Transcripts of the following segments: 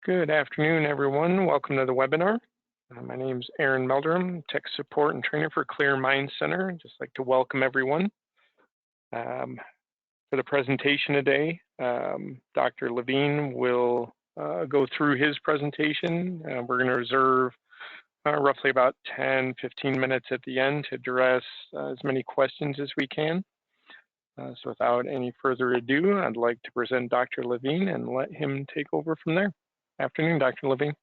Good afternoon, everyone. Welcome to the webinar. My name is Aaron Meldrum, Tech Support and Trainer for Clear Mind Center. I'd just like to welcome everyone. For the presentation today, Dr. Levine will go through his presentation. We're going to reserve roughly about 10-15 minutes at the end to address as many questions as we can. So without any further ado, I'd like to present Dr. Levine and let him take over from there. Afternoon, Dr. Levine.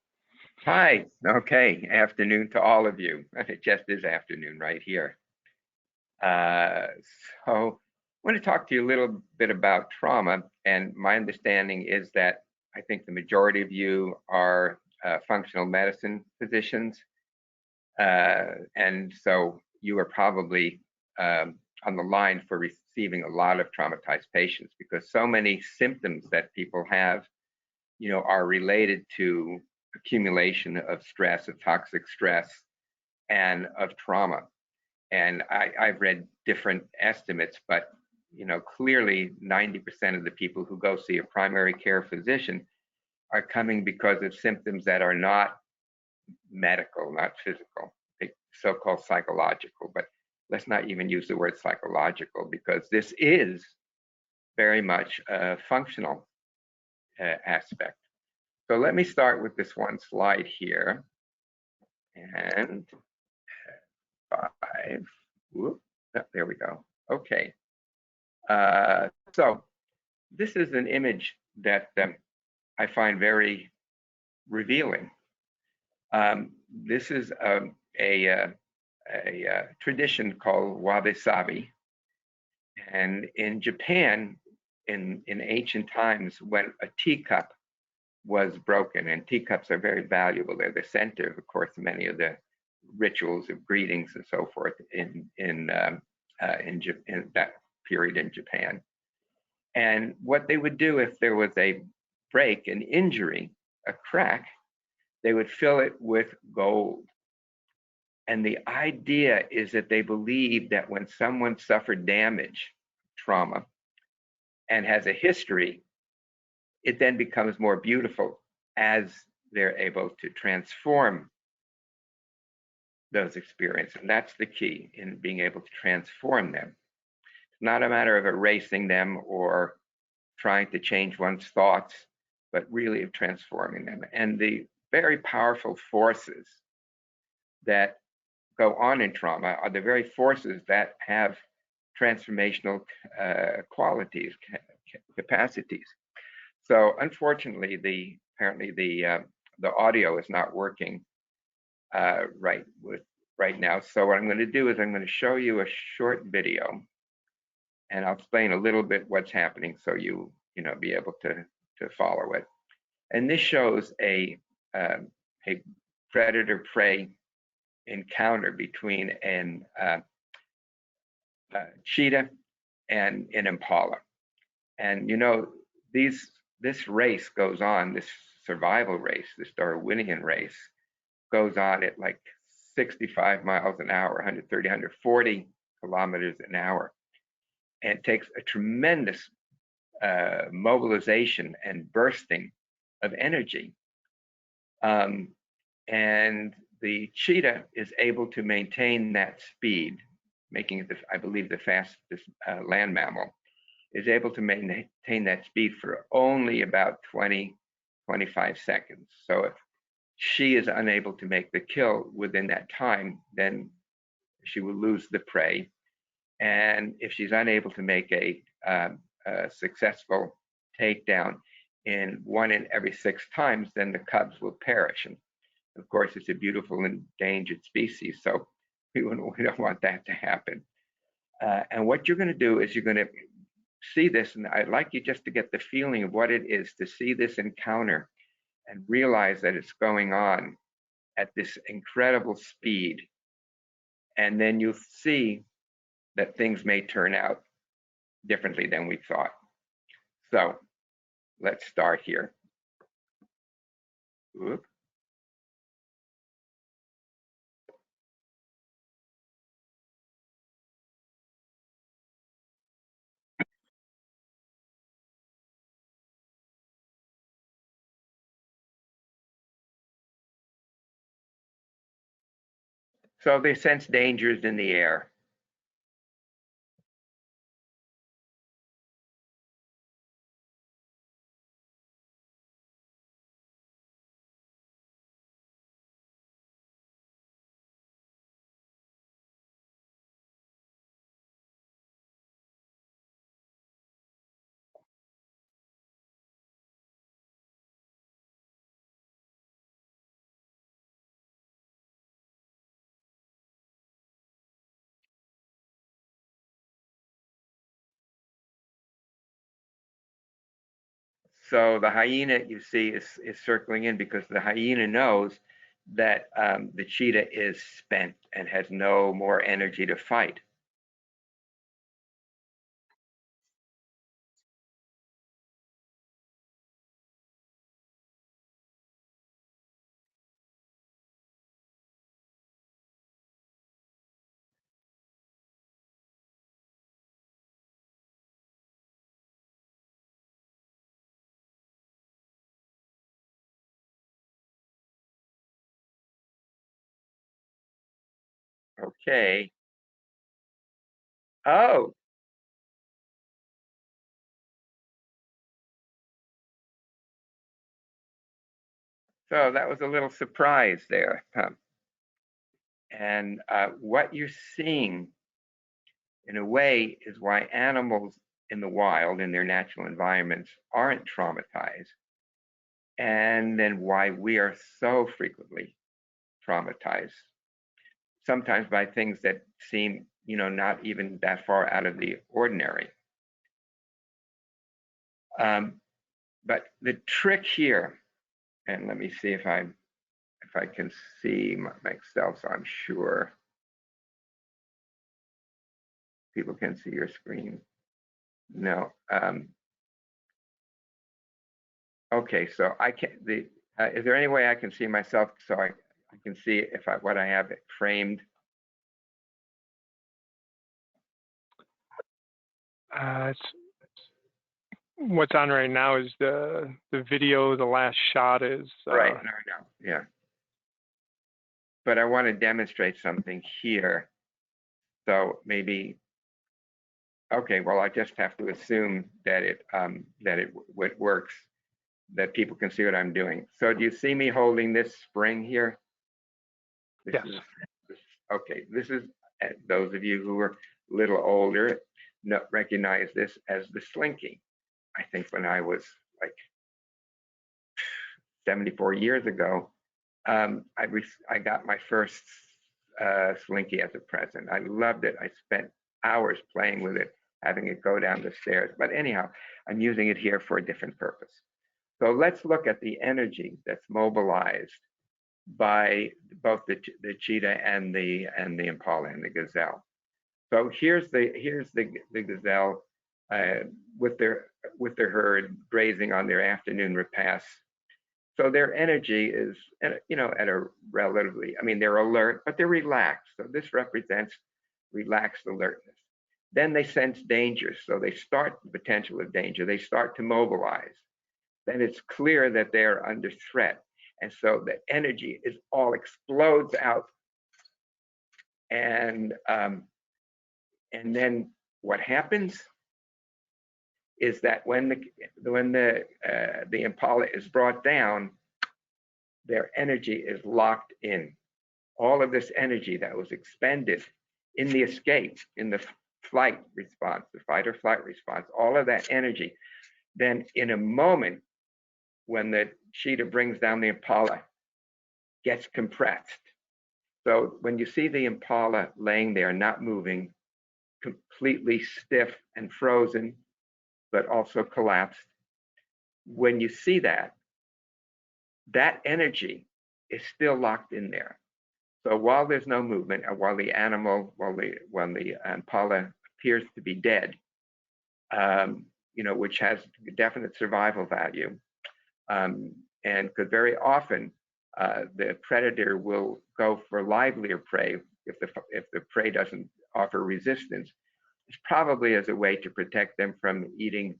Hi. Okay. Afternoon to all of you. It just is afternoon right here. So I want to talk to you a little bit about trauma. And my understanding is that I think the majority of you are functional medicine physicians. And so you are probably on the line for receiving a lot of traumatized patients because so many symptoms that people have are related to accumulation of stress, of toxic stress, and of trauma. And I've read different estimates, but clearly 90% of the people who go see a primary care physician are coming because of symptoms that are not medical, not physical, so-called psychological. But let's not even use the word psychological because this is very much a functional aspect. So let me start with this one slide here. And 5, whoop, oh, there we go. Okay. So this is an image that I find very revealing. This is a tradition called wabi-sabi. And in Japan, in ancient times, when a teacup was broken, and teacups are very valuable. They're the center, of course, many of the rituals of greetings and so forth in that period in Japan. And what they would do if there was a break, an injury, a crack, they would fill it with gold. And the idea is that they believe that when someone suffered damage, trauma, and has a history, it then becomes more beautiful as they're able to transform those experiences. And that's the key in being able to transform them. It's not a matter of erasing them or trying to change one's thoughts, but really of transforming them. And the very powerful forces that go on in trauma are the very forces that have transformational qualities, capacities. So unfortunately, apparently the audio is not working right now. So what I'm going to do is I'm going to show you a short video, and I'll explain a little bit what's happening so you be able to follow it. And this shows a predator-prey encounter between an cheetah and an impala. And this race goes on, this survival race, this Darwinian race, goes on at like 65 miles an hour, 130, 140 kilometers an hour. And it takes a tremendous mobilization and bursting of energy. And the cheetah is able to maintain that speed, making it, I believe, the fastest land mammal, is able to maintain that speed for only about 20, 25 seconds. So if she is unable to make the kill within that time, then she will lose the prey. And if she's unable to make a successful takedown in 1 in every 6 times, then the cubs will perish. And of course, it's a beautiful endangered species, so we don't want that to happen. And what you're going to do is you're going to see this, and I'd like you just to get the feeling of what it is to see this encounter and realize that it's going on at this incredible speed. And then you'll see that things may turn out differently than we thought. So let's start here. Oops. So they sense dangers in the air. So the hyena, you see, is circling in because the hyena knows that the cheetah is spent and has no more energy to fight. Okay. Oh, so that was a little surprise there. And what you're seeing, in a way, is why animals in the wild, in their natural environments, aren't traumatized, and then why we are so frequently traumatized, sometimes by things that seem, not even that far out of the ordinary. But the trick here, and let me see if I can see myself, so I'm sure people can see your screen. No. Okay, so I can. Is there any way I can see myself so I can see if what I have framed? What's on right now is the video. The last shot is Right. No, yeah. But I want to demonstrate something here. So maybe. Okay. Well, I just have to assume that it works, that people can see what I'm doing. So do you see me holding this spring here? This yes. Okay. This is, those of you who are a little older recognize this as the slinky. I think when I was like 74 years ago, I got my first slinky as a present. I loved it. I spent hours playing with it, having it go down the stairs. But anyhow, I'm using it here for a different purpose. So let's look at the energy that's mobilized by both the cheetah and the impala and the gazelle. So here's the gazelle with their herd grazing on their afternoon repast. So their energy is, at a relatively, they're alert, but they're relaxed. So this represents relaxed alertness. Then they sense danger. So they start the potential of danger. They start to mobilize. Then it's clear that they're under threat. And so the energy is all explodes out. And then what happens is that when the impala is brought down, their energy is locked in. All of this energy that was expended in the escape, in the flight response, the fight or flight response, all of that energy, then in a moment, when the cheetah brings down the impala, gets compressed. So when you see the impala laying there, not moving, completely stiff and frozen, but also collapsed, when you see that energy is still locked in there. So while there's no movement, and while the impala appears to be dead, which has definite survival value, and because very often the predator will go for livelier prey if the prey doesn't offer resistance. It's probably as a way to protect them from eating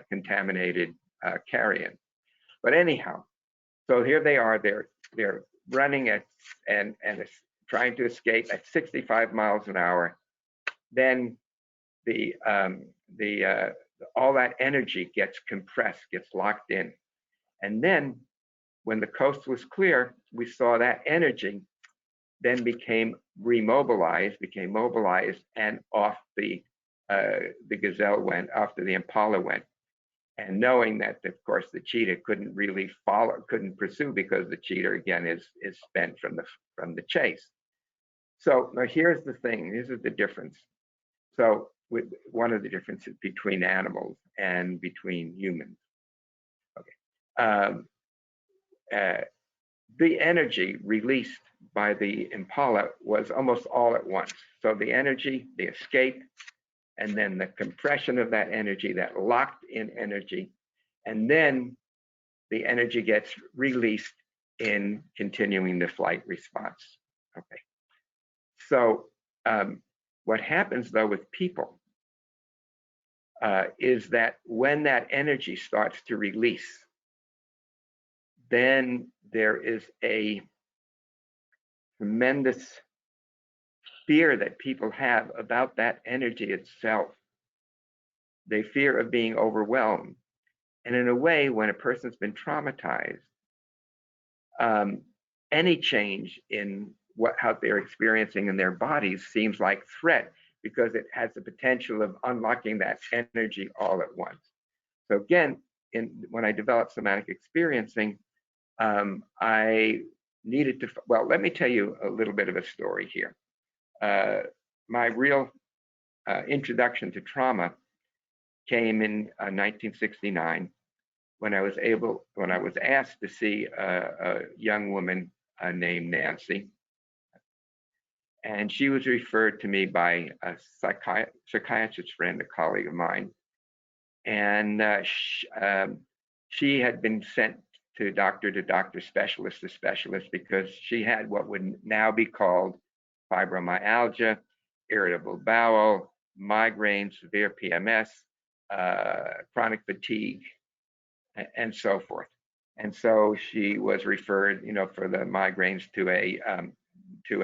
contaminated carrion. But anyhow, so here they are. They're running and trying to escape at 65 miles an hour. Then all that energy gets compressed, gets locked in. And then when the coast was clear, we saw that energy then became mobilized, and off the gazelle went, after the Impala went. And knowing that, of course, the cheetah couldn't really couldn't pursue, because the cheetah again is spent from the chase. So now here's the thing. This is the difference. So one of the differences between animals and between humans. Okay. The energy released by the Impala was almost all at once. So the energy, the escape, and then the compression of that energy, that locked in energy, and then the energy gets released in continuing the flight response. Okay. So what happens though with people is that when that energy starts to release, then there is a tremendous fear that people have about that energy itself. They fear of being overwhelmed. And in a way, when a person's been traumatized, any change in how they're experiencing in their bodies seems like threat, because it has the potential of unlocking that energy all at once. So again, when I developed somatic experiencing, I needed to, well, let me tell you a little bit of a story here. My real introduction to trauma came in 1969, when I was asked to see a young woman named Nancy. And she was referred to me by a psychiatrist friend, a colleague of mine. And she had been sent to doctor, specialist to specialist, because she had what would now be called fibromyalgia, irritable bowel, migraine, severe PMS, chronic fatigue, and so forth. And so she was referred, for the migraines to a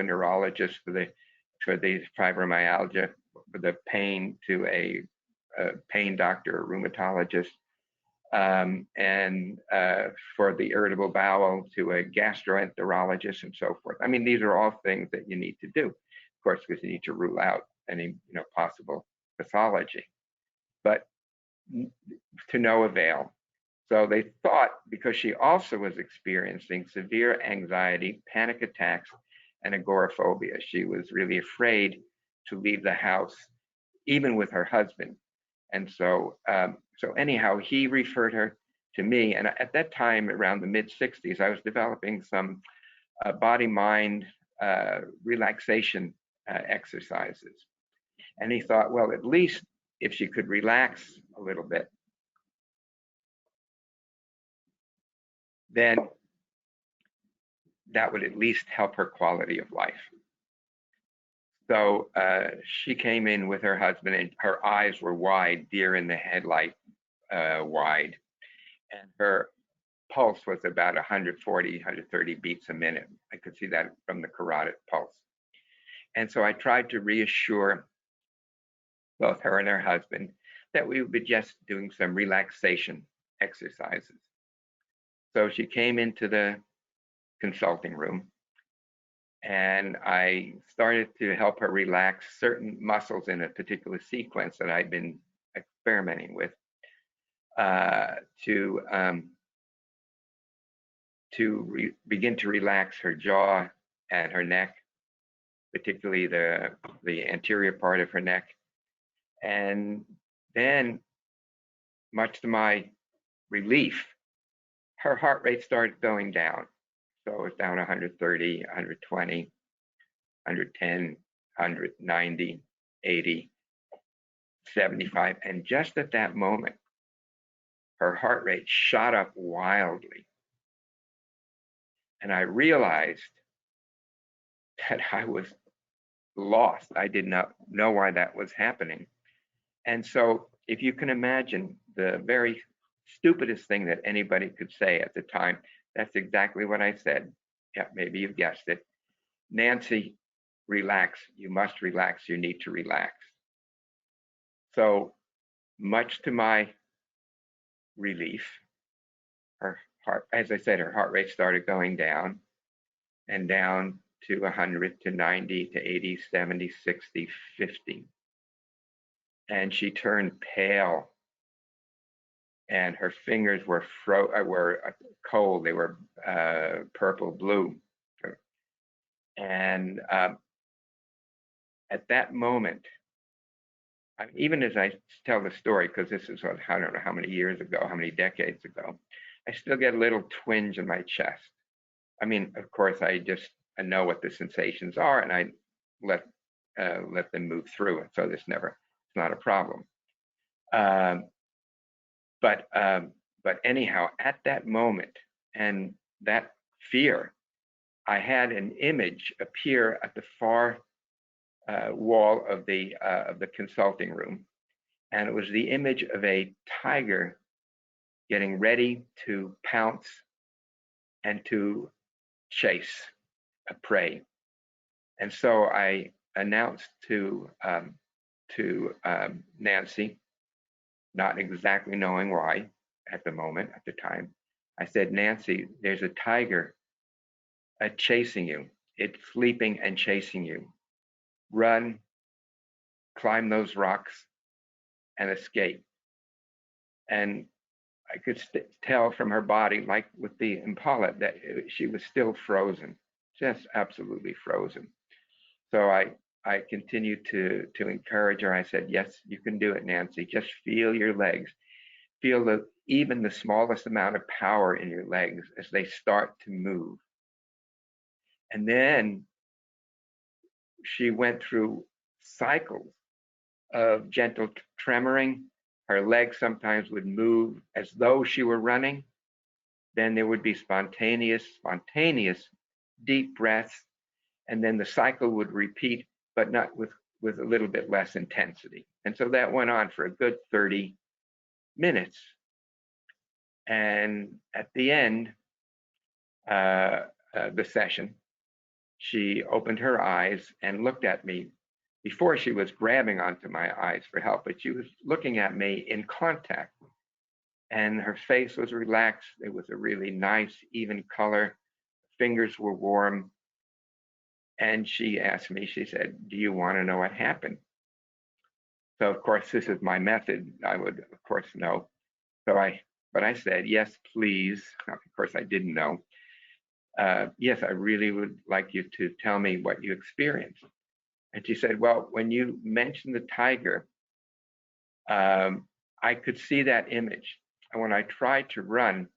neurologist, for the fibromyalgia, for the pain to a pain doctor, a rheumatologist, and for the irritable bowel to a gastroenterologist, and so forth. I mean, these are all things that you need to do, of course, because you need to rule out any possible pathology, but to no avail. So they thought, because she also was experiencing severe anxiety, panic attacks, and agoraphobia, she was really afraid to leave the house, even with her husband. And so, anyhow, he referred her to me. And at that time, around the mid-60s, I was developing some body-mind relaxation exercises. And he thought, well, at least if she could relax a little bit, then that would at least help her quality of life. So she came in with her husband, and her eyes were wide, deer in the headlight wide. And her pulse was about 140, 130 beats a minute. I could see that from the carotid pulse. And so I tried to reassure both her and her husband that we would be just doing some relaxation exercises. So she came into the consulting room, and I started to help her relax certain muscles in a particular sequence that I'd been experimenting with begin to relax her jaw and her neck, particularly the anterior part of her neck. And then, much to my relief, her heart rate started going down. So it was down 130, 120, 110, 190, 80, 75. And just at that moment, her heart rate shot up wildly. And I realized that I was lost. I did not know why that was happening. And so if you can imagine the very stupidest thing that anybody could say at the time, that's exactly what I said. Yeah, maybe you've guessed it. Nancy, relax. You must relax. You need to relax. So much to my relief, her heart, as I said, her heart rate started going down and down to 100 to 90 to 80, 70, 60, 50. And she turned pale, and her fingers were cold. They were purple blue. And at that moment, even as I tell the story, because this is, I don't know how many years ago, how many decades ago, I still get a little twinge in my chest. I mean, of course, I know what the sensations are, and I let them move through it. So it's not a problem. But anyhow, at that moment and that fear, I had an image appear at the far wall of the consulting room, and it was the image of a tiger getting ready to pounce and to chase a prey. And so I announced to Nancy, not exactly knowing why at the time, I said, Nancy, there's a tiger chasing you. It's sleeping and chasing you. Run, climb those rocks, and escape. And I could tell from her body, like with the Impala, that she was still frozen, just absolutely frozen. So I continued to encourage her. I said, yes, you can do it, Nancy. Just feel your legs. Feel even the smallest amount of power in your legs as they start to move. And then she went through cycles of gentle tremoring. Her legs sometimes would move as though she were running. Then there would be spontaneous deep breaths. And then the cycle would repeat, but not with a little bit less intensity. And so that went on for a good 30 minutes. And at the end, the session, she opened her eyes and looked at me. Before, she was grabbing onto my eyes for help, but she was looking at me in contact. And her face was relaxed. It was a really nice, even color. Fingers were warm. And she asked me, she said, do you want to know what happened? So, of course, this is my method. I would, of course, know. But I said, yes, please. Of course, I didn't know. Yes, I really would like you to tell me what you experienced. And she said, well, when you mentioned the tiger, I could see that image. And when I tried to run,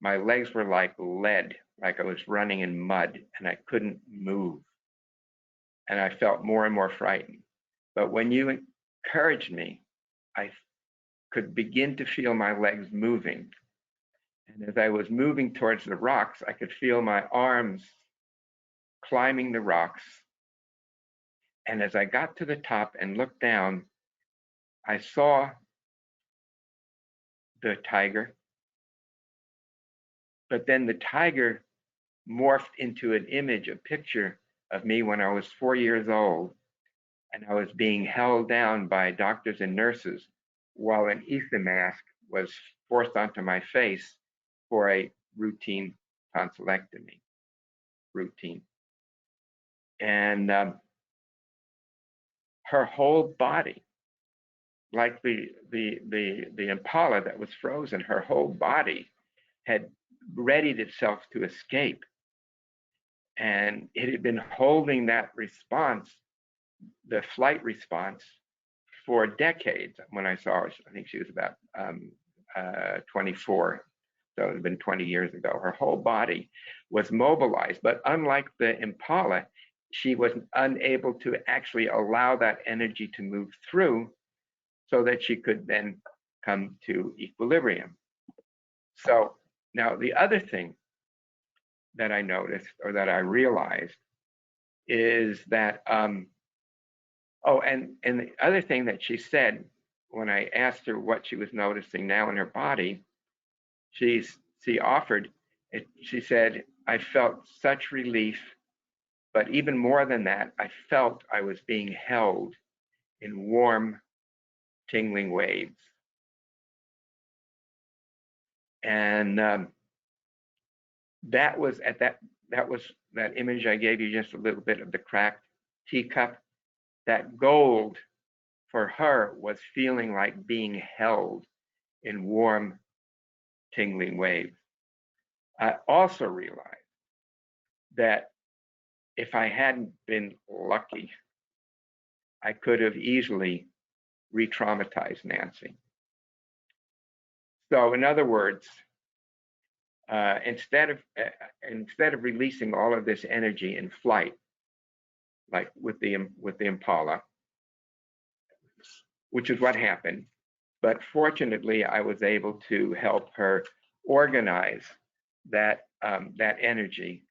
my legs were like lead, like I was running in mud, and I couldn't move. And I felt more and more frightened. But when you encouraged me, I could begin to feel my legs moving. And as I was moving towards the rocks, I could feel my arms climbing the rocks. And as I got to the top and looked down, I saw the tiger. But then the tiger morphed into an image, a picture of me when I was 4 years old. And I was being held down by doctors and nurses while an ether mask was forced onto my face for a routine tonsillectomy. And her whole body, like the Impala that was frozen, her whole body had readied itself to escape. And it had been holding that response, the flight response, for decades. When I saw her, I think she was about 24. So it had been 20 years ago. Her whole body was mobilized, but unlike the Impala, she was unable to actually allow that energy to move through so that she could then come to equilibrium. So now the other thing that I noticed, or that I realized, is that, and the other thing that she said when I asked her what she was noticing now in her body, she offered it. She said, I felt such relief But even more than that, I felt I was being held in warm, tingling waves. And that was that image I gave you just a little bit of the cracked teacup. That gold for her was feeling like being held in warm, tingling waves. I also realized that if I hadn't been lucky, I could have easily re-traumatized Nancy. So in other words, instead of releasing all of this energy in flight, like with the Impala, which is what happened, but fortunately I was able to help her organize that that energy,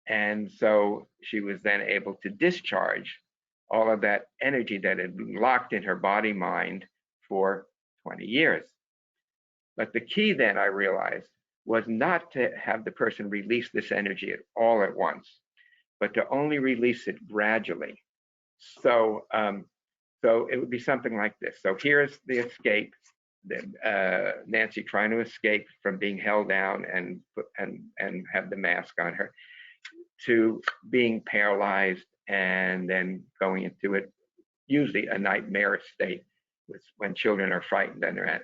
and so she was then able to discharge all of that energy that had been locked in her body mind for 20 years. But the key then, I realized, was not to have the person release this energy all at once, but to only release it gradually. So, so it would be something like this. So here's the escape, Nancy trying to escape from being held down and have the mask on her, to being paralyzed and then going into it, usually a nightmare state. When children are frightened under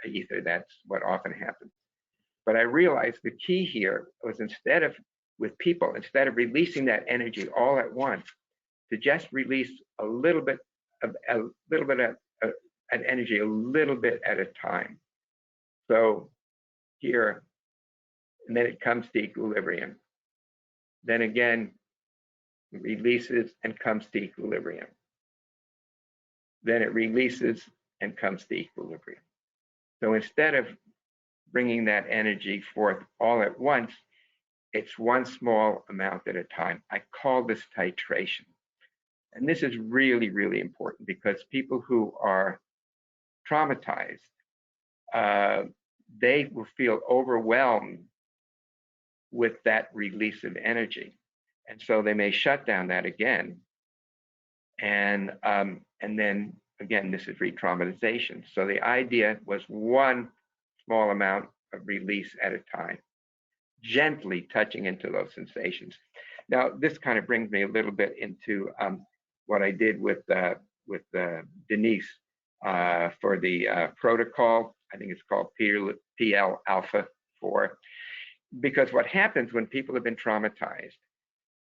ether, that's what often happens. But I realized the key here was instead of releasing that energy all at once, to just release a little bit of energy a little bit at a time. So here, and then it comes to equilibrium. Then again, releases and comes to equilibrium. Then it releases and comes to equilibrium. So instead of bringing that energy forth all at once, it's one small amount at a time. I call this titration. And this is really, really important because people who are traumatized, they will feel overwhelmed with that release of energy. And so they may shut down that again. And then again, this is re-traumatization. So the idea was one small amount of release at a time, gently touching into those sensations. Now, this kind of brings me a little bit into what I did with Denise for the protocol. I think it's called PL Alpha 4. Because what happens when people have been traumatized,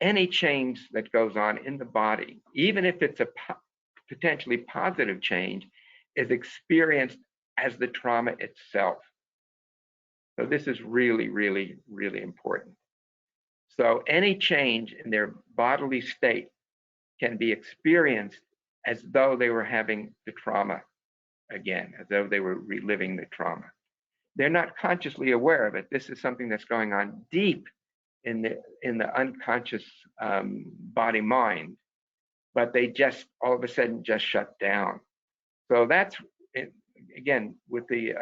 any change that goes on in the body, even if it's a potentially positive change, is experienced as the trauma itself. So this is really, really, really important. So any change in their bodily state can be experienced as though they were having the trauma again, as though they were reliving the trauma. They're not consciously aware of it. This is something that's going on deep in the unconscious body mind, but they just all of a sudden just shut down. So that's it, again with the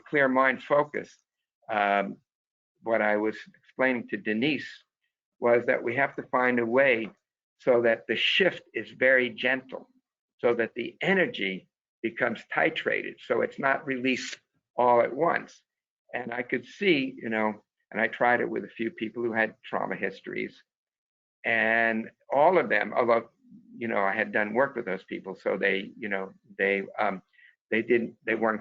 clear mind focus. What I was explaining to Denise was that we have to find a way so that the shift is very gentle, so that the energy becomes titrated, so it's not released all at once. And I could see, and I tried it with a few people who had trauma histories, and all of them, although I had done work with those people, so they weren't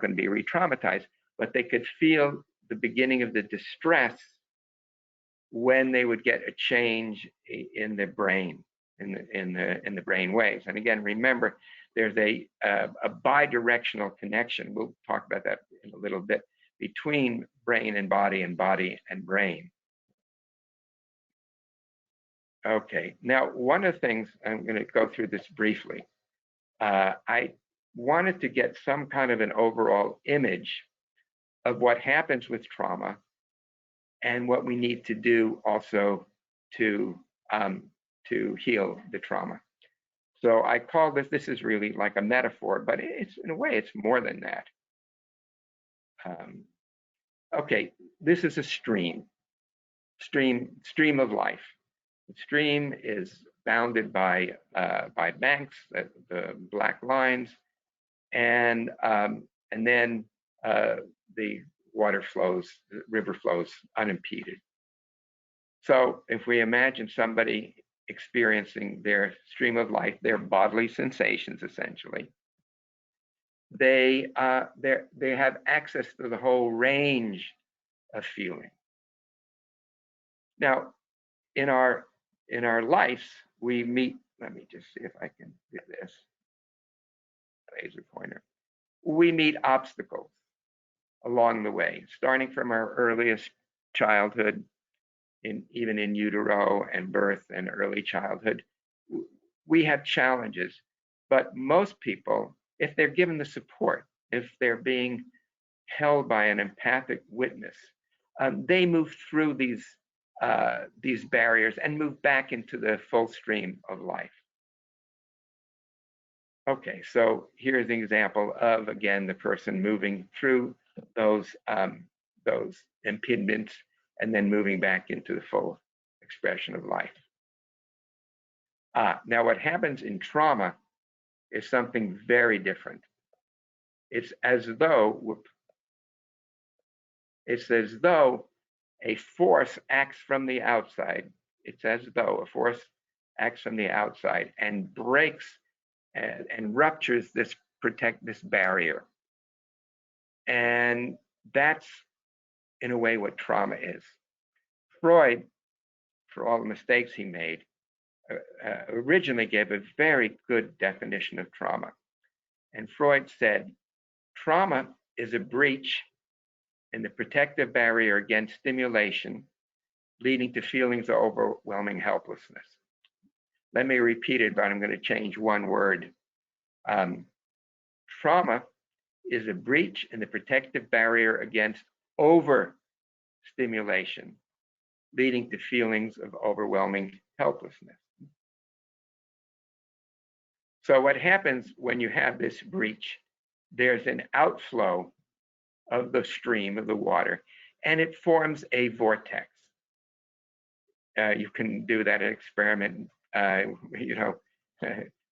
going to be re-traumatized, but they could feel the beginning of the distress when they would get a change in the brain, in the brain waves. And again, remember, there's a bidirectional connection. We'll talk about that in a little bit, between brain and body and brain. Okay, now one of the things, I'm going to go through this briefly. I wanted to get some kind of an overall image of what happens with trauma and what we need to do also to heal the trauma. So I call this is really like a metaphor, but it's in a way it's more than that. Okay, this is a stream of life. The stream is bounded by banks, the black lines, and then the water flows, the river flows unimpeded. So if we imagine somebody experiencing their stream of life, their bodily sensations essentially, they have access to the whole range of feeling. Now, in our lives, we meet. Let me just see if I can do this. Laser pointer. We meet obstacles along the way, starting from our earliest childhood, even in utero and birth and early childhood. We have challenges, but most people, if they're given the support, if they're being held by an empathic witness, they move through these barriers and move back into the full stream of life. Okay, so here's an example of, again, the person moving through those impediments and then moving back into the full expression of life. Now, what happens in trauma is something very different. It's as though a force acts from the outside. It's as though a force acts from the outside and breaks and ruptures this barrier. And that's, in a way, what trauma is. Freud, for all the mistakes he made, originally gave a very good definition of trauma. And Freud said, trauma is a breach in the protective barrier against stimulation, leading to feelings of overwhelming helplessness. Let me repeat it, but I'm going to change one word. Trauma is a breach in the protective barrier against overstimulation, leading to feelings of overwhelming helplessness. So what happens when you have this breach? There's an outflow of the stream of the water, and it forms a vortex. You can do that experiment,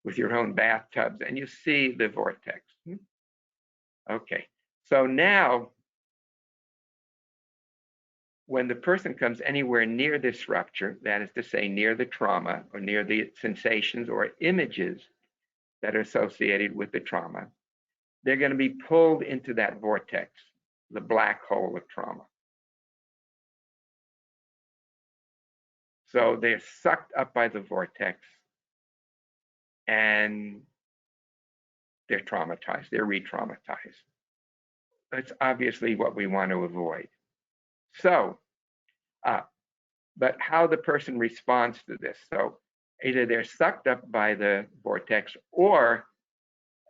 with your own bathtubs, and you see the vortex. Okay, so now, when the person comes anywhere near this rupture, that is to say, near the trauma or near the sensations or images that are associated with the trauma, they're going to be pulled into that vortex, the black hole of trauma. So they're sucked up by the vortex and they're traumatized, they're re-traumatized. That's obviously what we want to avoid. So, but how the person responds to this. So either they're sucked up by the vortex, or,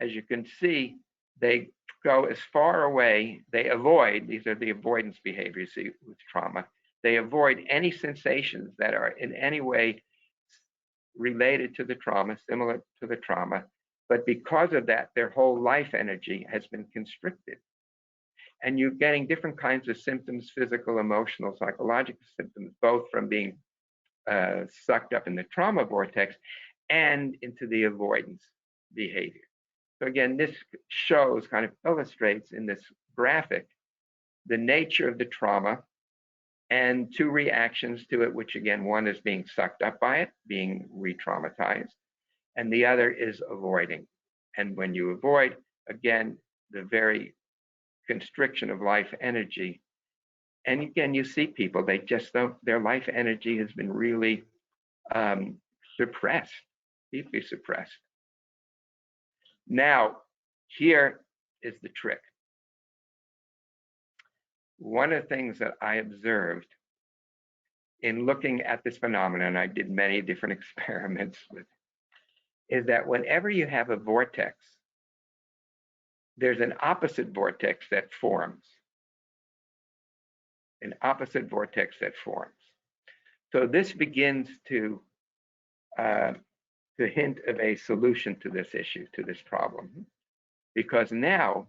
as you can see, they go as far away, they avoid, these are the avoidance behaviors with trauma, they avoid any sensations that are in any way related to the trauma, similar to the trauma, but because of that, their whole life energy has been constricted. And you're getting different kinds of symptoms, physical, emotional, psychological symptoms, both from being sucked up in the trauma vortex and into the avoidance behavior. So again, this shows, kind of illustrates in this graphic, the nature of the trauma and two reactions to it, which again, one is being sucked up by it, being re-traumatized, and the other is avoiding. And when you avoid, again, the very constriction of life energy. And again, you see people, they just don't, their life energy has been really suppressed, deeply suppressed. Now, here is the trick. One of the things that I observed in looking at this phenomenon, I did many different experiments with, is that whenever you have a vortex, there's an opposite vortex that forms. An opposite vortex that forms. So this begins to hint of a solution to this issue, to this problem. Because now,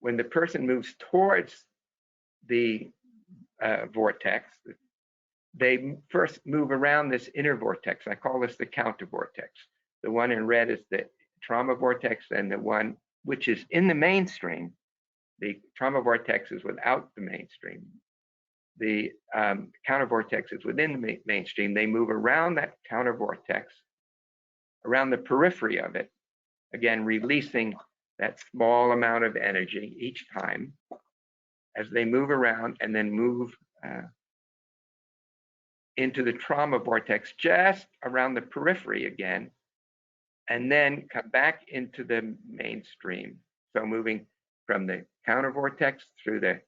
when the person moves towards the vortex, they first move around this inner vortex. I call this the counter vortex. The one in red is the trauma vortex, and the one which is in the mainstream, the trauma vortex is without the mainstream. The counter vortex is within the mainstream. They move around that counter vortex, around the periphery of it, again, releasing that small amount of energy each time as they move around, and then move into the trauma vortex just around the periphery again, and then come back into the mainstream. So moving from the counter vortex through the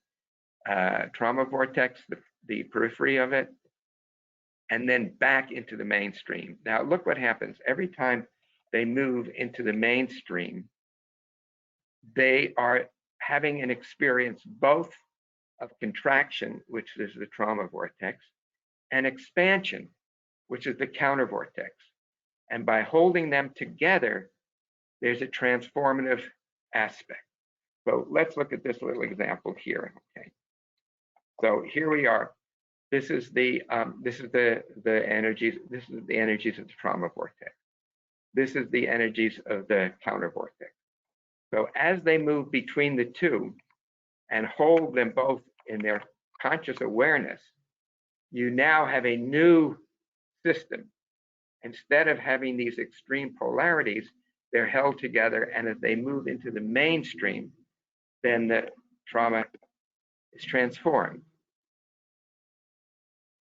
trauma vortex, the periphery of it, and then back into the mainstream. Now look what happens. Every time they move into the mainstream, they are having an experience both of contraction, which is the trauma vortex, and expansion, which is the counter vortex. And by holding them together, there's a transformative aspect. So let's look at this little example here. Okay. So here we are. This is the energies. This is the energies of the trauma vortex. This is the energies of the counter vortex. So as they move between the two and hold them both in their conscious awareness, you now have a new system. Instead of having these extreme polarities, they're held together, and as they move into the mainstream, then the trauma is transformed.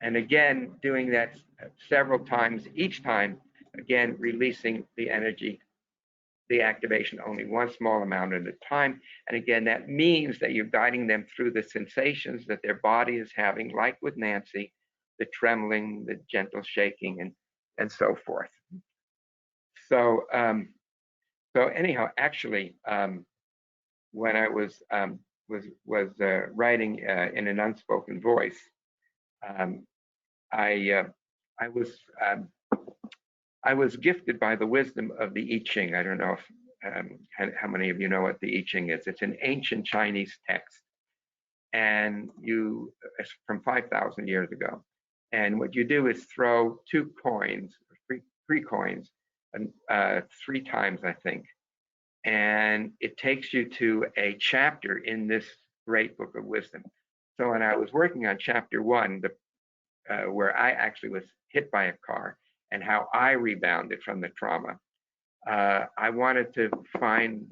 And again, doing that several times, each time, again, releasing the energy, the activation only one small amount at a time. And again, that means that you're guiding them through the sensations that their body is having, like with Nancy, the trembling, the gentle shaking, and so forth. So, so anyhow, actually, when I was writing in an unspoken voice, I was gifted by the wisdom of the I Ching. I don't know if how many of you know what the I Ching is. It's an ancient Chinese text, and it's from 5,000 years ago. And what you do is throw two coins, three coins, and 3 times, I think, and it takes you to a chapter in this great book of wisdom. So when I was working on chapter 1, where I actually was hit by a car and how I rebounded from the trauma, I wanted to find,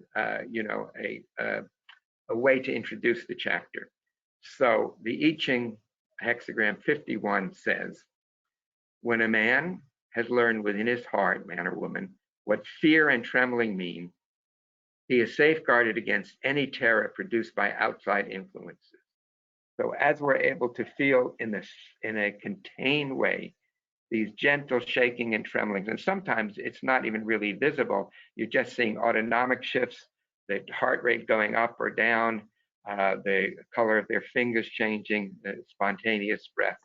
you know, a way to introduce the chapter. So the I Ching hexagram 51 says, when a man has learned within his heart, man or woman, what fear and trembling mean, he is safeguarded against any terror produced by outside influences. So as we're able to feel in a contained way, these gentle shaking and tremblings, and sometimes it's not even really visible. You're just seeing autonomic shifts, the heart rate going up or down, the color of their fingers changing, the spontaneous breath,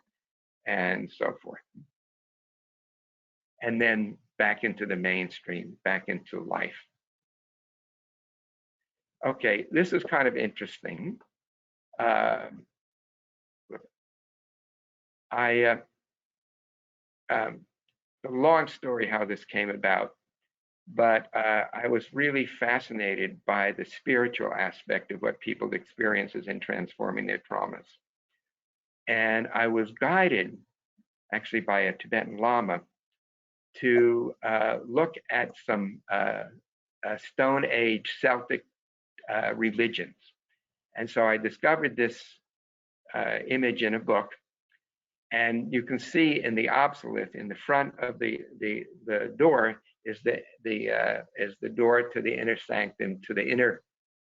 and so forth. And then back into the mainstream, back into life. Okay, this is kind of interesting. A long story how this came about, but I was really fascinated by the spiritual aspect of what people experiences in transforming their traumas. And I was guided actually by a Tibetan Lama to look at some Stone Age Celtic religions. And so I discovered this image in a book, and you can see in the obsolete in the front of the door is the door to the inner sanctum, to the inner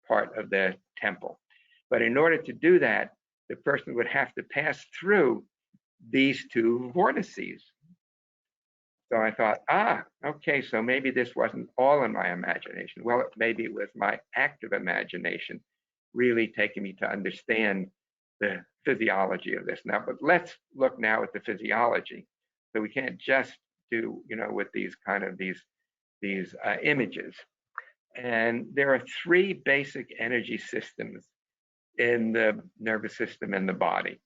part of the temple. But in order to do that, the person would have to pass through these two vortices. So I thought, okay, so maybe this wasn't all in my imagination. Well, maybe it was my active imagination really taking me to understand the physiology of this. Now, but let's look now at the physiology. So we can't just do, you know, with these kind of these images. And there are 3 basic energy systems in the nervous system and the body.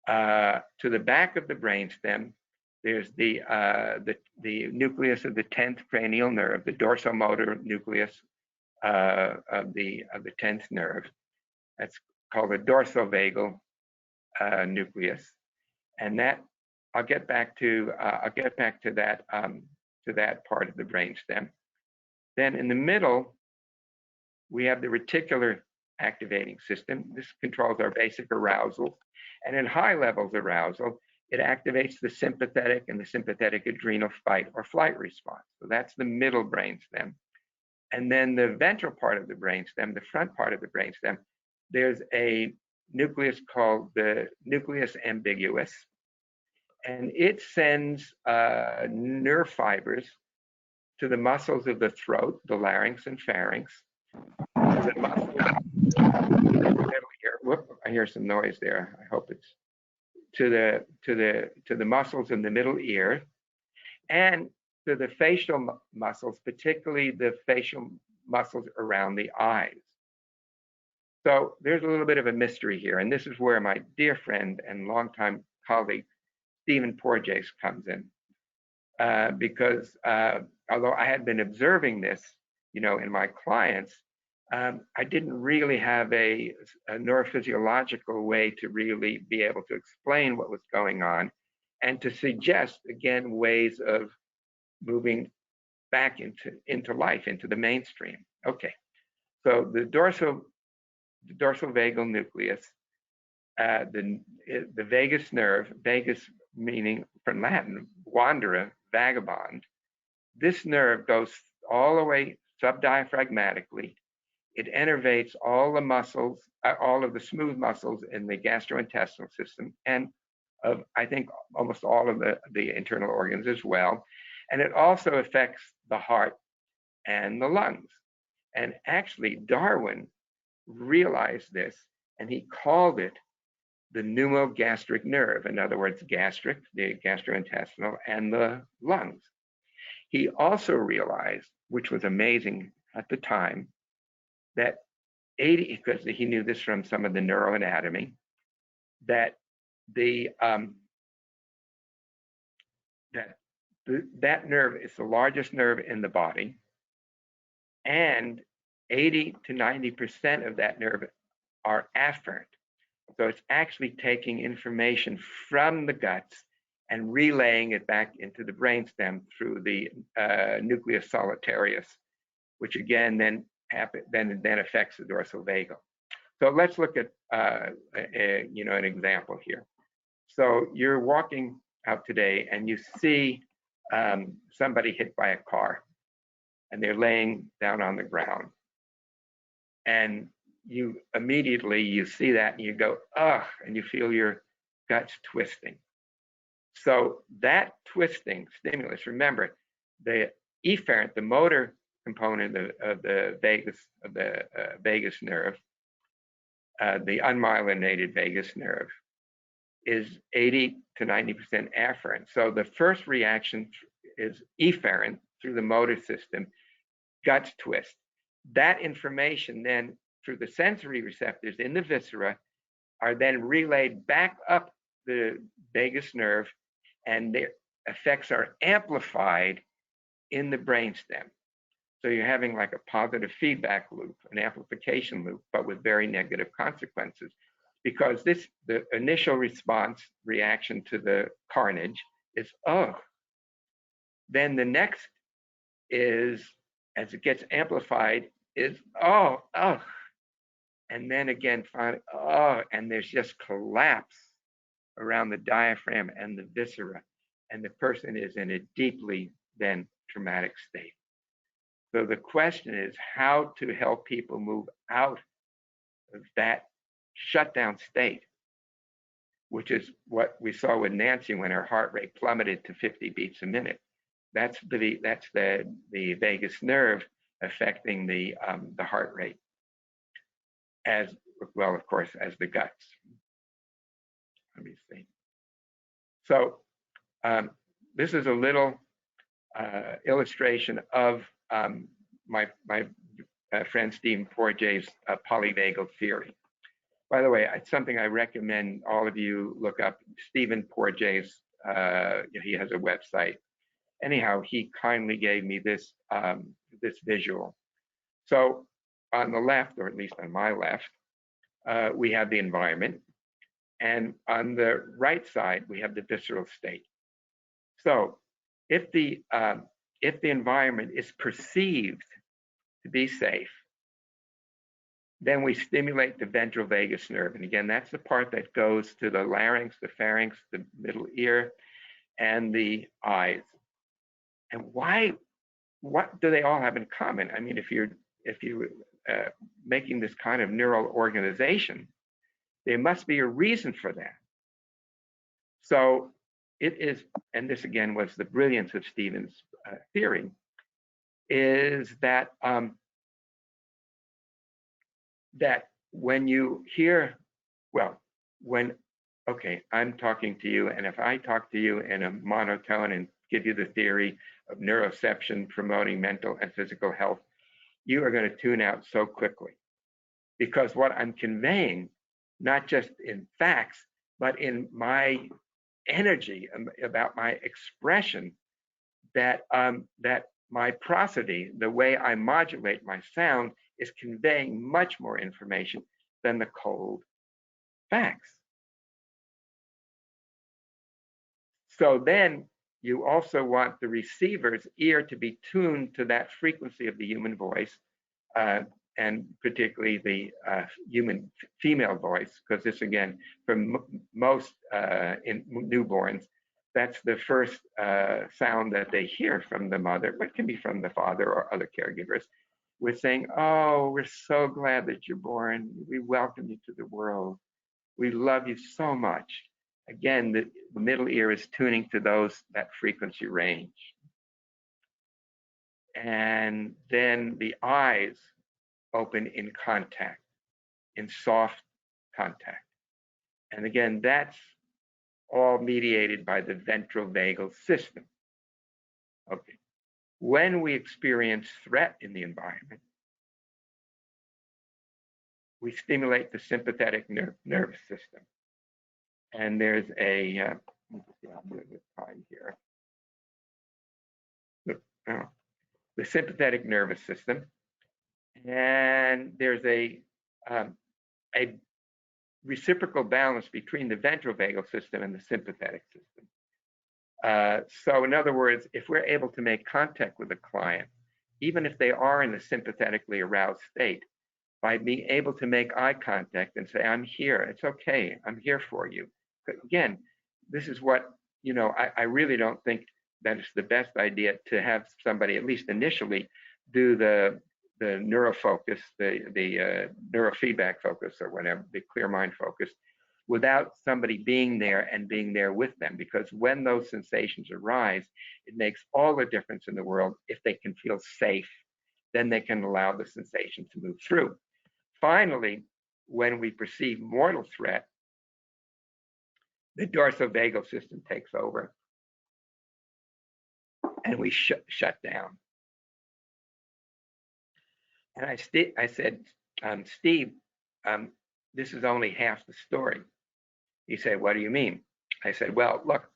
To the back of the brainstem, there's the nucleus of the 10th cranial nerve, the dorsomotor nucleus of the 10th nerve. That's called the dorsovagal nucleus, and that I'll get back to that part of the brainstem. Then in the middle, we have the reticular activating system. This controls our basic arousal, and in high levels arousal, it activates the sympathetic and the sympathetic adrenal fight or flight response. So that's the middle brainstem. And then the ventral part of the brainstem, the front part of the brainstem, there's a nucleus called the nucleus ambiguus, and it sends nerve fibers to the muscles of the throat, the larynx and pharynx, the muscles in the middle ear. Whoop, I hear some noise there. I hope it's to the muscles in the middle ear, and to the facial muscles, particularly the facial muscles around the eyes. So there's a little bit of a mystery here, and this is where my dear friend and longtime colleague Stephen Porges comes in, because although I had been observing this, in my clients, I didn't really have a neurophysiological way to really be able to explain what was going on, and to suggest again ways of moving back into life, into the mainstream. Okay, so the dorsovagal nucleus, the vagus nerve, vagus meaning from Latin, wanderer, vagabond. This nerve goes all the way subdiaphragmatically. It innervates all the muscles, all of the smooth muscles in the gastrointestinal system, and of, I think, almost all of the internal organs as well. And it also affects the heart and the lungs. And actually, Darwin realized this, and he called it the pneumogastric nerve. In other words, gastric, the gastrointestinal, and the lungs. He also realized, which was amazing at the time, that because he knew this from some of the neuroanatomy, that that nerve is the largest nerve in the body, and 80 to 90% of that nerve are afferent. So it's actually taking information from the guts and relaying it back into the brainstem through the nucleus solitarius, which again then affects the dorsovagal. So let's look at an example here. So you're walking out today and you see somebody hit by a car, and they're laying down on the ground, and you immediately see that and you go, ugh, and you feel your guts twisting. So that twisting stimulus, remember, the efferent, the motor component of the vagus nerve, the unmyelinated vagus nerve, is 80 to 90% afferent. So the first reaction is efferent through the motor system, guts twist. That information then through the sensory receptors in the viscera are then relayed back up the vagus nerve, and their effects are amplified in the brainstem. So you're having like a positive feedback loop, an amplification loop, but with very negative consequences. Because the initial reaction to the carnage is, oh. Then the next is, as it gets amplified, is, oh. And then again, finally, oh, and there's just collapse around the diaphragm and the viscera, and the person is in a deeply then traumatic state. So the question is how to help people move out of that shutdown state, which is what we saw with Nancy when her heart rate plummeted to 50 beats a minute. That's the vagus nerve affecting the heart rate, as well, of course, as the guts. Let me see. So this is a little illustration of my friend Stephen Porges' polyvagal theory. By the way, it's something I recommend all of you look up. Stephen Porges, he has a website. Anyhow, he kindly gave me this, this visual. So on the left, or at least on my left, we have the environment. And on the right side, we have the visceral state. So if the environment is perceived to be safe, then we stimulate the ventral vagus nerve. And again, that's the part that goes to the larynx, the pharynx, the middle ear, and the eyes. And why, what do they all have in common? I mean, if you're making this kind of neural organization, there must be a reason for that. So it is, and this again was the brilliance of Stephen's theory, is that that when you hear, well, when, okay, I'm talking to you, and if I talk to you in a monotone and give you the theory of neuroception promoting mental and physical health, you are going to tune out so quickly, because what I'm conveying, not just in facts, but in my energy about my expression, that that my prosody, the way I modulate my sound, is conveying much more information than the cold facts. So then you also want the receiver's ear to be tuned to that frequency of the human voice, and particularly the human female voice, because this, again, for most in newborns, that's the first sound that they hear from the mother, but it can be from the father or other caregivers. We're saying, oh, we're so glad that you're born. We welcome you to the world. We love you so much. Again, the middle ear is tuning to that frequency range. And then the eyes open in contact, in soft contact. And again, that's all mediated by the ventral vagal system. Okay. When we experience threat in the environment, we stimulate the sympathetic nervous system. And there's a, time here. The sympathetic nervous system. And there's a reciprocal balance between the ventral vagal system and the sympathetic system. So in other words, if we're able to make contact with a client, even if they are in a sympathetically aroused state, by being able to make eye contact and say, I'm here, it's okay, I'm here for you. But again, this is what, you know, I really don't think that it's the best idea to have somebody, at least initially, do the neurofocus, the neurofeedback focus, or whatever, the clear mind focus, without somebody being there and being there with them. Because when those sensations arise, it makes all the difference in the world. If they can feel safe, then they can allow the sensation to move through. Finally, when we perceive mortal threat, the dorsovagal system takes over and we shut down. And I said, Steve, this is only half the story. He said, what do you mean? I said, well, look,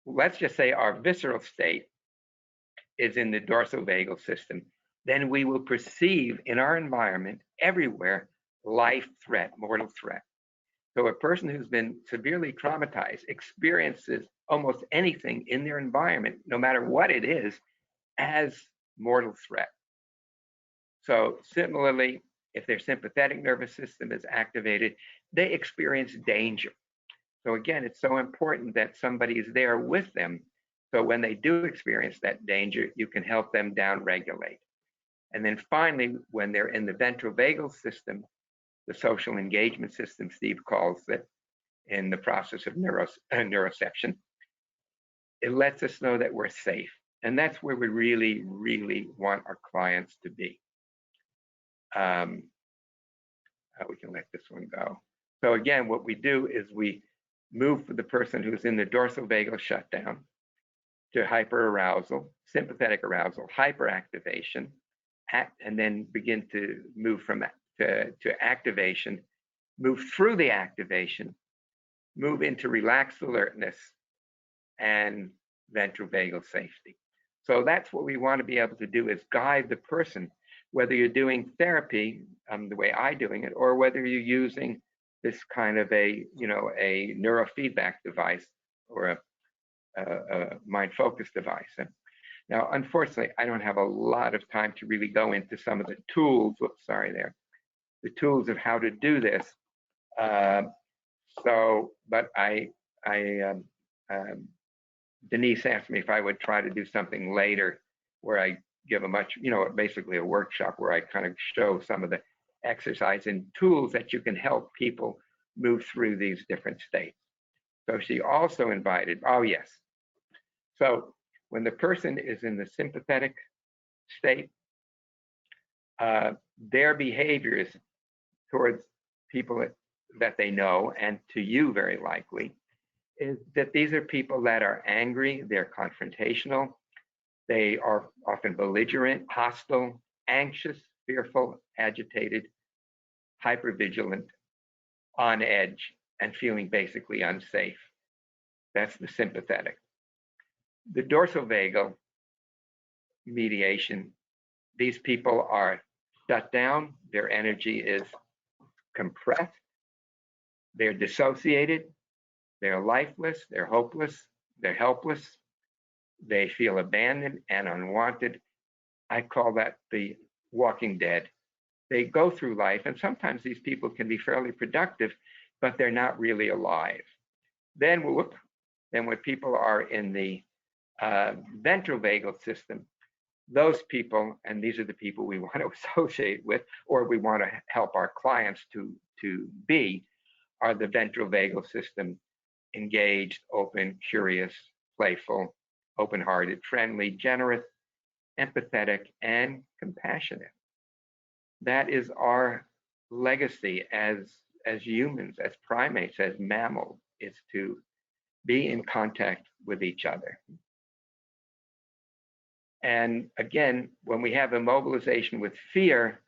let's just say our visceral state is in the dorsovagal system. Then we will perceive in our environment everywhere life threat, mortal threat. So a person who's been severely traumatized experiences almost anything in their environment, no matter what it is, as mortal threat. So similarly, if their sympathetic nervous system is activated, they experience danger. So again, it's so important that somebody is there with them. So when they do experience that danger, you can help them downregulate. And then finally, when they're in the ventral vagal system, the social engagement system, Steve calls it, in the process of neuroception, it lets us know that we're safe. And that's where we really, really want our clients to be. We can let this one go. So again, what we do is we move the person who's in the dorsovagal shutdown to hyperarousal, sympathetic arousal, hyperactivation, and then begin to move from to activation move through the activation, move into relaxed alertness and ventral vagal safety. So that's what we want to be able to do, is guide the person, whether you're doing therapy the way I'm doing it, or whether you're using this kind of a neurofeedback device or a mind focus device. Now, unfortunately, I don't have a lot of time to really go into some of the tools. Whoops, sorry there. The tools of how to do this. But Denise asked me if I would try to do something later where I give a much, basically a workshop where I kind of show some of the exercise and tools that you can help people move through these different states. So she also invited, oh yes. So when the person is in the sympathetic state, their behaviors towards people that they know, and to you very likely, is that these are people that are angry, they're confrontational, they are often belligerent, hostile, anxious, fearful, agitated, hypervigilant, on edge, and feeling basically unsafe. That's the sympathetic. The dorsal vagal mediation, these people are shut down, their energy is compressed, they're dissociated, they're lifeless, they're hopeless, they're helpless, they feel abandoned and unwanted. I call that the walking dead. They go through life, and sometimes these people can be fairly productive, but they're not really alive. Then when people are in the ventral vagal system, those people, and these are the people we want to associate with, or we want to help our clients to be, are the ventral vagal system engaged, open, curious, playful, open-hearted, friendly, generous, empathetic, and compassionate. That is our legacy as humans, as primates, as mammals, is to be in contact with each other. And again, when we have immobilization with fear,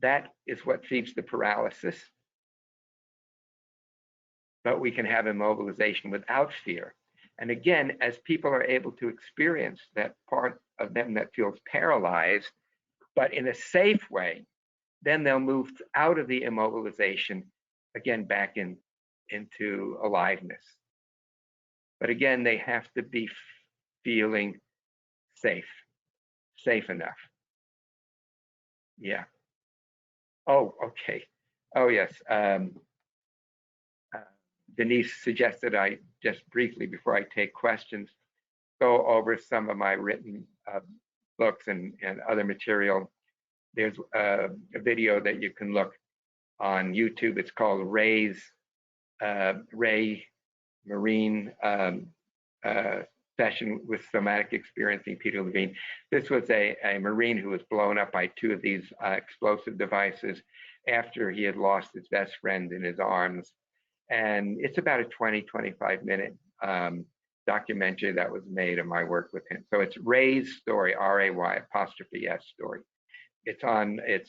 that is what feeds the paralysis. But we can have immobilization without fear. And again, as people are able to experience that part of them that feels paralyzed, but in a safe way, then they'll move out of the immobilization, again, back into aliveness. But again, they have to be feeling safe enough. Yeah. Oh, okay. Oh, yes. Denise suggested I just briefly, before I take questions, go over some of my written books and other material. There's a video that you can look on YouTube. It's called Ray Marine Session with Somatic Experiencing Peter Levine. This was a Marine who was blown up by two of these explosive devices after he had lost his best friend in his arms. And it's about a 20-25 minute documentary that was made of my work with him. So it's Ray's story, R-A-Y''S story. It's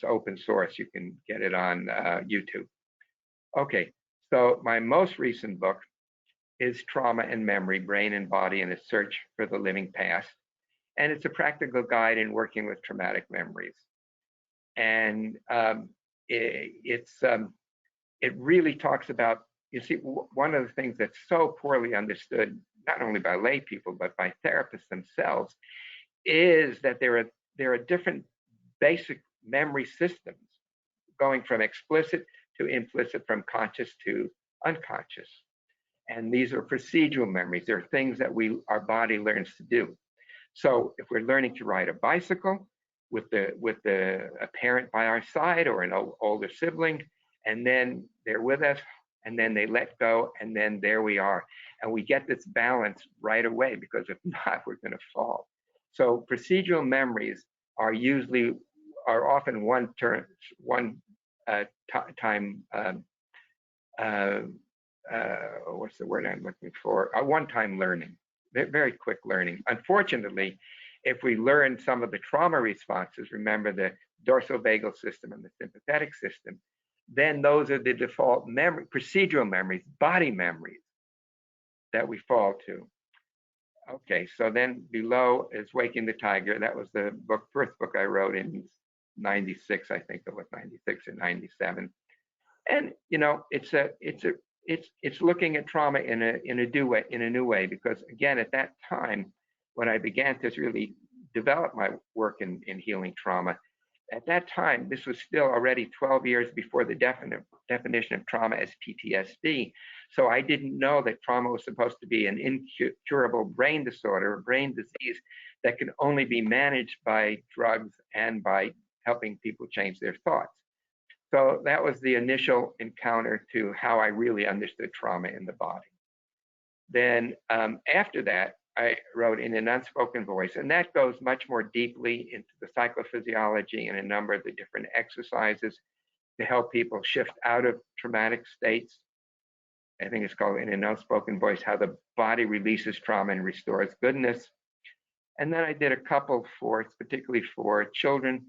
open source. You can get it on YouTube. Okay, so my most recent book is Trauma and Memory, Brain and Body in a Search for the Living Past. And it's a practical guide in working with traumatic memories. And it really talks about, you see, one of the things that's so poorly understood, not only by lay people, but by therapists themselves, is that there are different basic memory systems going from explicit to implicit, from conscious to unconscious. And these are procedural memories. They're things that our body learns to do. So if we're learning to ride a bicycle with a parent by our side or an older sibling, and then they're with us, and then they let go, and then there we are. And we get this balance right away, because if not, we're going to fall. So procedural memories are often what's the word I'm looking for? A one-time learning, very quick learning. Unfortunately, if we learn some of the trauma responses, remember the dorsal vagal system and the sympathetic system, then those are the default memory, procedural memories, body memories that we fall to. Okay, so then below is Waking the Tiger. That was the first book I wrote in 96, I think it was 96 or 97. And you know, it's looking at trauma in a new way, because again, at that time, when I began to really develop my work in healing trauma, at that time, this was still already 12 years before the definition of trauma as PTSD. So I didn't know that trauma was supposed to be an incurable brain disorder, a brain disease that can only be managed by drugs and by helping people change their thoughts. So that was the initial encounter to how I really understood trauma in the body. Then after that, I wrote In an Unspoken Voice, and that goes much more deeply into the psychophysiology and a number of the different exercises to help people shift out of traumatic states. I think it's called In an Unspoken Voice, How the Body Releases Trauma and Restores Goodness. And then I did a couple particularly for children,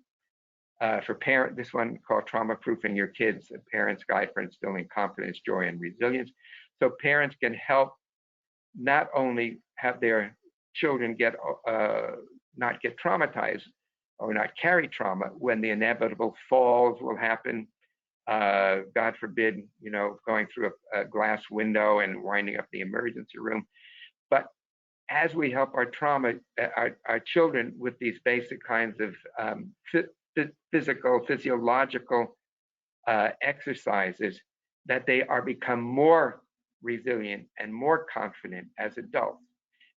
for parents, this one called Trauma Proofing Your Kids, a Parent's Guide for Instilling Confidence, Joy, and Resilience. So parents can help not only have their children not get traumatized or not carry trauma when the inevitable falls will happen, God forbid, you know, going through a glass window and winding up the emergency room. But as we help our children with these basic kinds of physiological exercises, that they become more resilient and more confident as adults.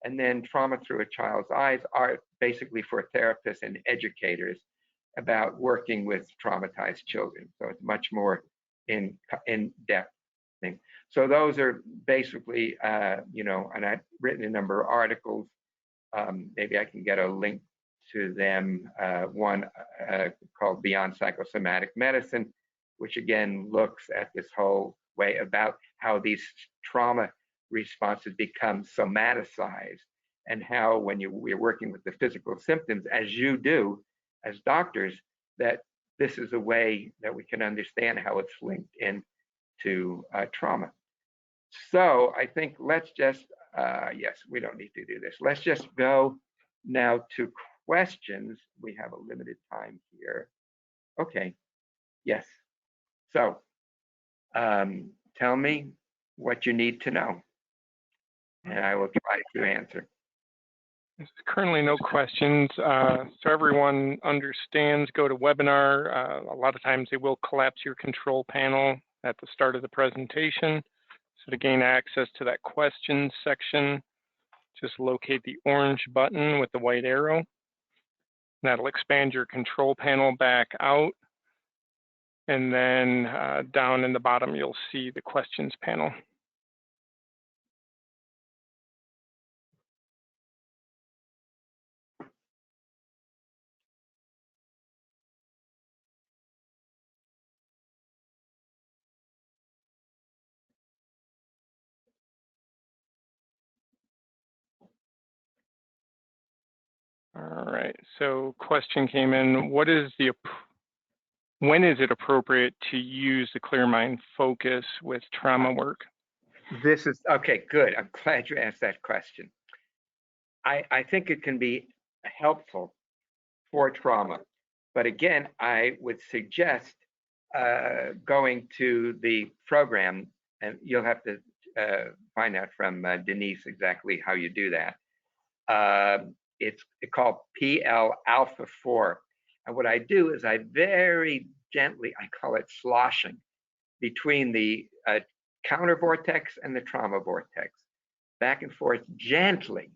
And then Trauma Through a Child's Eyes are basically for therapists and educators about working with traumatized children. So it's much more in depth thing. So those are basically, you know, and I've written a number of articles. Maybe I can get a link to them. One called Beyond Psychosomatic Medicine, which again looks at this whole way about how these trauma responses become somaticized, and how when we're working with the physical symptoms, as you do as doctors, that this is a way that we can understand how it's linked in to trauma. So I think let's just, yes, we don't need to do this. Let's just go now to questions. We have a limited time here. Okay, yes. So tell me what you need to know, and I will try to answer. There's currently no questions, so everyone understands GoToWebinar. A lot of times they will collapse your control panel at the start of the presentation. So to gain access to that questions section, just locate the orange button with the white arrow. That'll expand your control panel back out. And then down in the bottom, you'll see the questions panel. All right, so question came in, when is it appropriate to use the Clear Mind Focus with trauma work? This is, okay, good. I'm glad you asked that question. I think it can be helpful for trauma, but again, I would suggest going to the program, and you'll have to find out from Denise exactly how you do that. It's called PL Alpha 4. And what I do is I very gently, I call it sloshing, between the counter vortex and the trauma vortex, back and forth gently,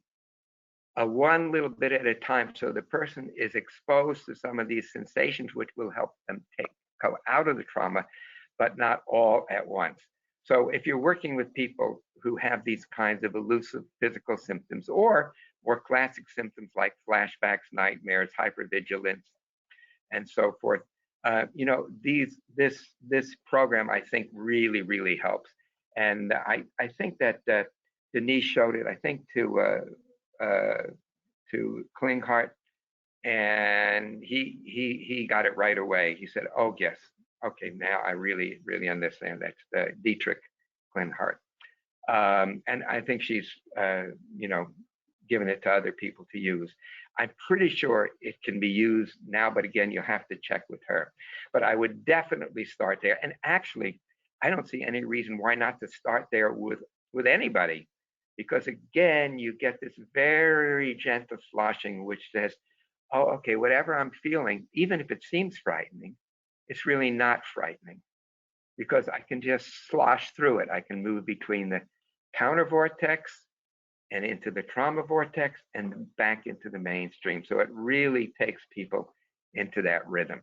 one little bit at a time, so the person is exposed to some of these sensations, which will help them go out of the trauma, but not all at once. So if you're working with people who have these kinds of elusive physical symptoms, or more classic symptoms like flashbacks, nightmares, hypervigilance, and so forth, you know, this program, I think, really helps. And I think that Denise showed it, I think, to Klinghardt, and he got it right away. He said, "Oh yes, okay, now I really, really understand. That's the Dietrich Klinhart. And I think she's, you know, given it to other people to use. I'm pretty sure it can be used now, but again, you'll have to check with her. But I would definitely start there. And actually, I don't see any reason why not to start there with anybody, because again, you get this very gentle sloshing, which says, oh, okay, whatever I'm feeling, even if it seems frightening, it's really not frightening, because I can just slosh through it. I can move between the counter vortex and into the trauma vortex and back into the mainstream. So it really takes people into that rhythm.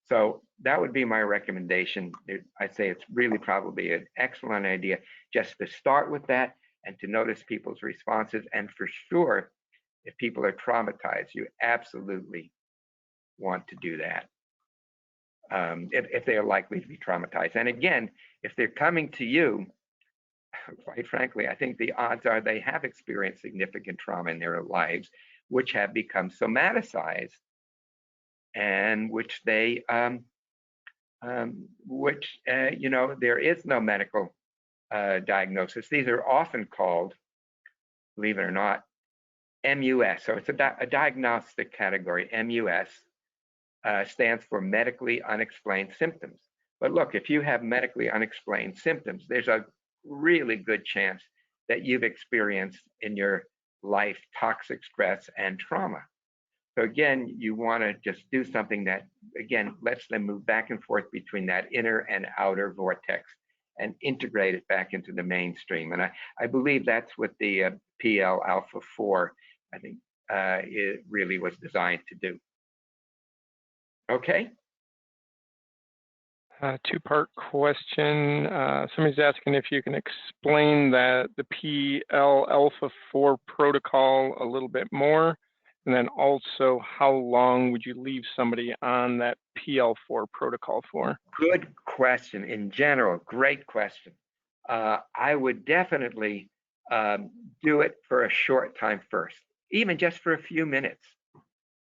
So that would be my recommendation. I'd say it's really probably an excellent idea just to start with that and to notice people's responses. And for sure, if people are traumatized, you absolutely want to do that. If they are likely to be traumatized. And again, if they're coming to you, quite frankly, I think the odds are they have experienced significant trauma in their lives, which have become somaticized, and which they, you know, there is no medical diagnosis. These are often called, believe it or not, MUS. So it's a diagnostic category. MUS stands for medically unexplained symptoms. But look, if you have medically unexplained symptoms, there's a really good chance that you've experienced in your life toxic stress and trauma. So again, you want to just do something that, again, lets them move back and forth between that inner and outer vortex and integrate it back into the mainstream. And I believe that's what the PL Alpha 4, I think, it really was designed to do. Okay. Two-part question. Somebody's asking if you can explain the PL Alpha 4 protocol a little bit more, and then also how long would you leave somebody on that PL4 protocol for? Good question. In general, great question. I would definitely do it for a short time first, even just for a few minutes.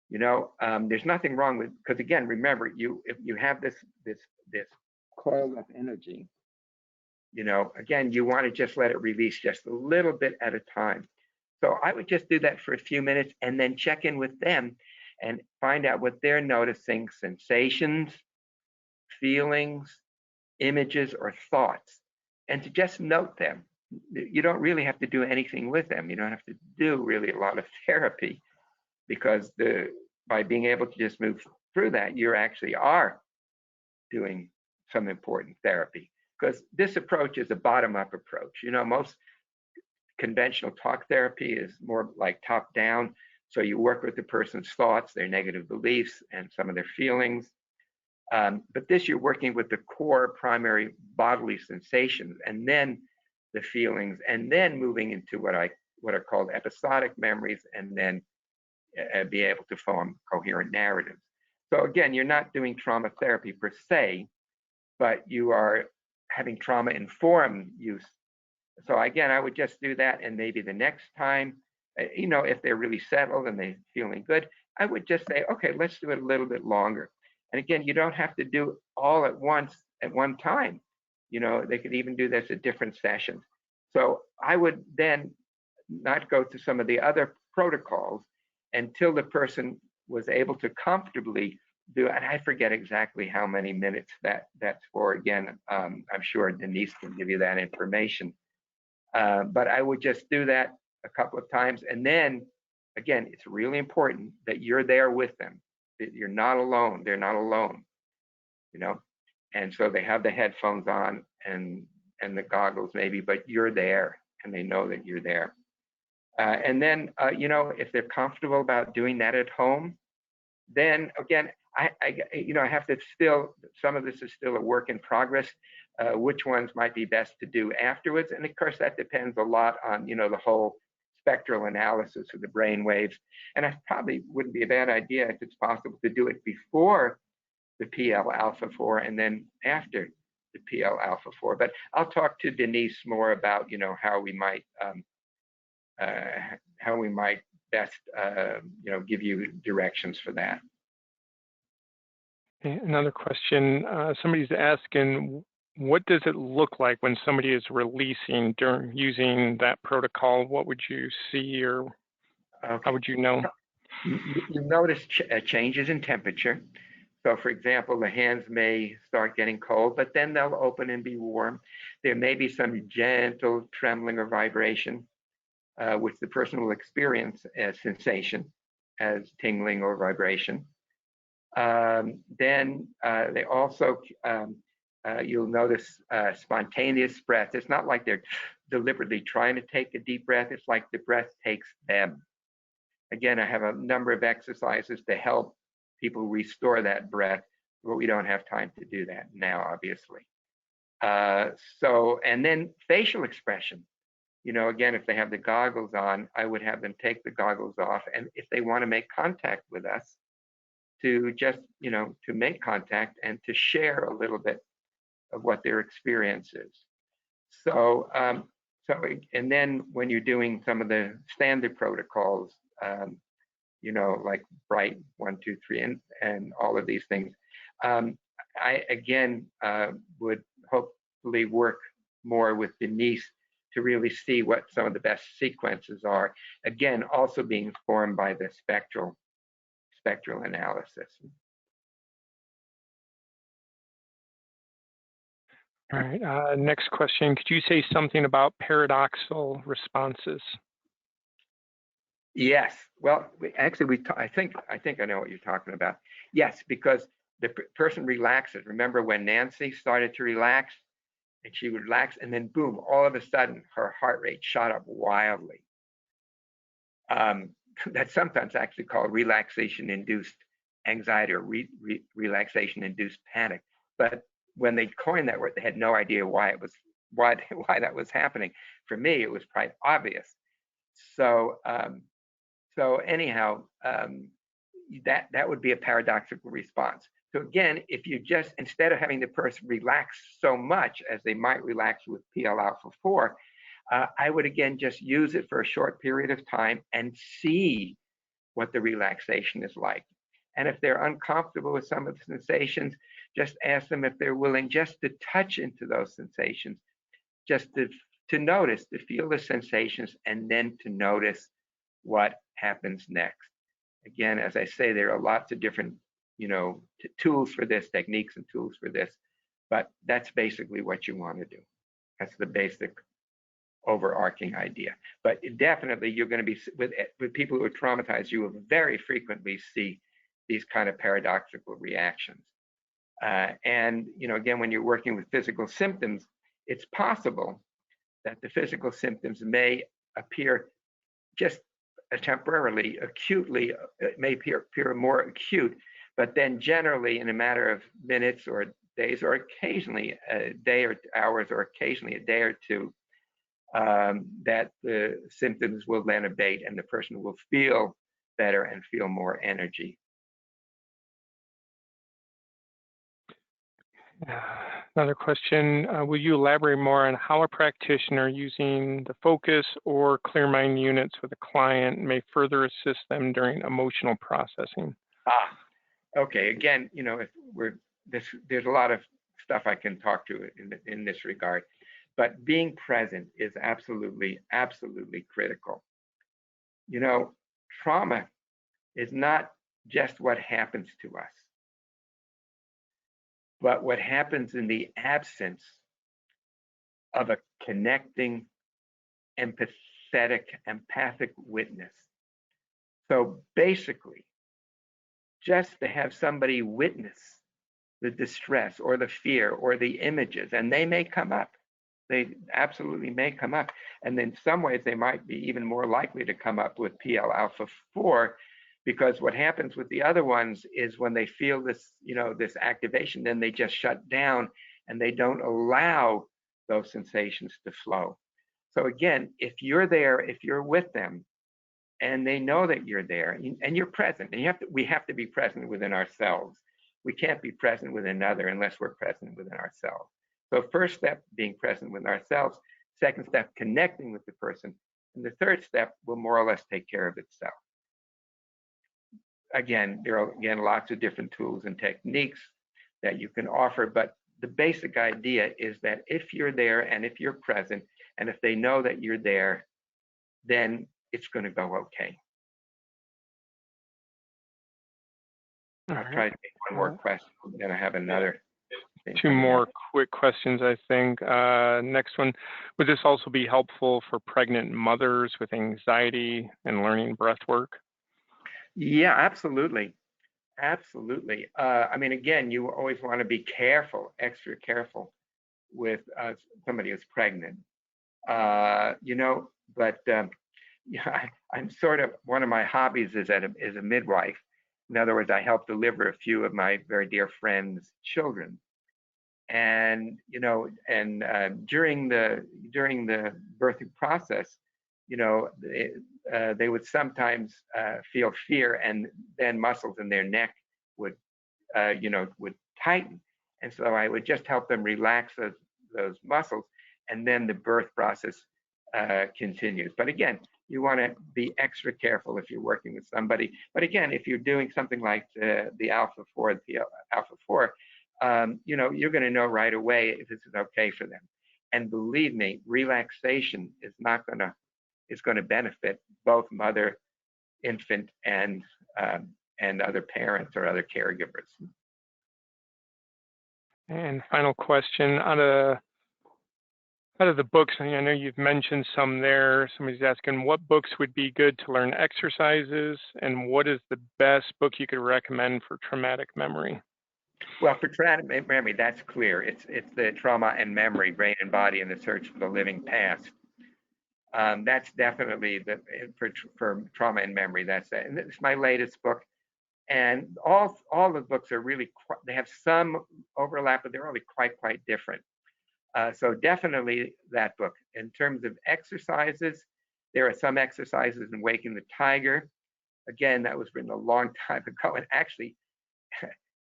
You know, there's nothing wrong with, because again, remember, if you have this coiled up energy, you know, again, you want to just let it release just a little bit at a time. So I would just do that for a few minutes and then check in with them and find out what they're noticing, sensations, feelings, images, or thoughts, and to just note them. You don't really have to do anything with them. You don't have to do really a lot of therapy, because by being able to just move through that, you actually are doing some important therapy, because this approach is a bottom-up approach. You know, most conventional talk therapy is more like top-down. So you work with the person's thoughts, their negative beliefs, and some of their feelings. But this, you're working with the core primary bodily sensations, and then the feelings, and then moving into what are called episodic memories, and then be able to form coherent narratives. So again, you're not doing trauma therapy per se, but you are having trauma-informed use. So again, I would just do that, and maybe the next time, you know, if they're really settled and they're feeling good, I would just say, okay, let's do it a little bit longer. And again, you don't have to do all at once at one time. You know, they could even do this at different sessions. So I would then not go to some of the other protocols until the person was able to comfortably do, and I forget exactly how many minutes that's for. Again, I'm sure Denise can give you that information. But I would just do that a couple of times. And then, again, it's really important that you're there with them, that you're not alone. They're not alone, you know? And so they have the headphones on and the goggles maybe, but you're there and they know that you're there. And then, you know, if they're comfortable about doing that at home, then again, I have to still, some of this is still a work in progress, which ones might be best to do afterwards. And of course, that depends a lot on, you know, the whole spectral analysis of the brain waves. And it probably wouldn't be a bad idea, if it's possible, to do it before the PL Alpha 4 and then after the PL Alpha 4. But I'll talk to Denise more about, you know, how we might best, you know, give you directions for that. Okay, another question. Somebody's asking, what does it look like when somebody is releasing during using that protocol? What would you see, or how Okay. would you know? You notice changes in temperature. So, for example, the hands may start getting cold, but then they'll open and be warm. There may be some gentle trembling or vibration, which the person will experience as sensation, as tingling or vibration. Then they also, you'll notice spontaneous breath. It's not like they're deliberately trying to take a deep breath. It's like the breath takes them. Again, I have a number of exercises to help people restore that breath, but we don't have time to do that now, obviously. And then facial expression. Again, if they have the goggles on, I would have them take the goggles off. And if they want to make contact with us, to just, to make contact and to share a little bit of what their experience is. So, and then when you're doing some of the standard protocols, like Bright 1, 2, 3, and all of these things, I again would hopefully work more with Denise to really see what some of the best sequences are. Again, also being informed by the spectral analysis. All right. Next question. Could you say something about paradoxical responses? Yes. Well, I think I know what you're talking about. Yes, because the person relaxes. Remember when Nancy started to relax, and she would relax, and then boom, all of a sudden her heart rate shot up wildly. That's sometimes actually called relaxation-induced anxiety or relaxation-induced panic. But when they coined that word, they had no idea why that was happening. For me, it was quite obvious. So anyhow, that would be a paradoxical response. So again, if you just, instead of having the person relax so much as they might relax with PL alpha 4, I would again just use it for a short period of time and see what the relaxation is like. And if they're uncomfortable with some of the sensations, just ask them if they're willing just to touch into those sensations, just to notice, to feel the sensations, and then to notice what happens next. Again, as I say, there are lots of different, tools for this, techniques and tools for this, but that's basically what you want to do. That's the basic overarching idea. But definitely, you're going to be with people who are traumatized. You will very frequently see these kind of paradoxical reactions. And again, when you're working with physical symptoms, it's possible that the physical symptoms may appear just temporarily, acutely. It may appear more acute, but then generally in a matter of minutes or days, or occasionally a day or hours, or occasionally a day or two, that the symptoms will then abate and the person will feel better and feel more energy. Another question, will you elaborate more on how a practitioner using the focus or clear mind units with a client may further assist them during emotional processing? Okay. Again, if there's a lot of stuff I can talk to in this regard, but being present is absolutely, absolutely critical. Trauma is not just what happens to us, but what happens in the absence of a connecting, empathic witness. So basically, just to have somebody witness the distress or the fear or the images, and they may come up. They absolutely may come up. And in some ways, they might be even more likely to come up with PL alpha 4, because what happens with the other ones is when they feel this, this activation, then they just shut down and they don't allow those sensations to flow. So again, if you're there, if you're with them, and they know that you're there and you're present, and we have to be present within ourselves. We can't be present with another unless we're present within ourselves. So first step, being present with ourselves. Second step, connecting with the person. And the third step will more or less take care of itself. Again, there are lots of different tools and techniques that you can offer. But the basic idea is that if you're there and if you're present, and if they know that you're there, then it's going to go okay. I'll try to take one more question, then I have another. Two more quick questions, I think. Next one, would this also be helpful for pregnant mothers with anxiety and learning breath work? Yeah, absolutely. Absolutely. I mean, again, you always want to be careful, extra careful with somebody who's pregnant. You know, but yeah, I'm sort of, one of my hobbies is a midwife. In other words, I help deliver a few of my very dear friends' children. And you know, and during the birthing process, you know, they would sometimes feel fear, and then muscles in their neck would, you know, would tighten. And so I would just help them relax those muscles, and then the birth process continues. But again, you want to be extra careful if you're working with somebody. But again, if you're doing something like the Alpha 4, you know, you're going to know right away if this is okay for them. And believe me, relaxation is going to benefit both mother, infant, and other parents or other caregivers. And final question, out of the books, I know you've mentioned some there. Somebody's asking what books would be good to learn exercises, and what is the best book you could recommend for traumatic memory? Well, for traumatic memory, that's clear. It's the Trauma and Memory, Brain and Body in the Search for the Living Past. That's definitely for trauma and memory. That's it. And it's my latest book. And all the books are really, they have some overlap, but they're really quite different. So definitely that book. In terms of exercises, there are some exercises in Waking the Tiger. Again, that was written a long time ago, and actually,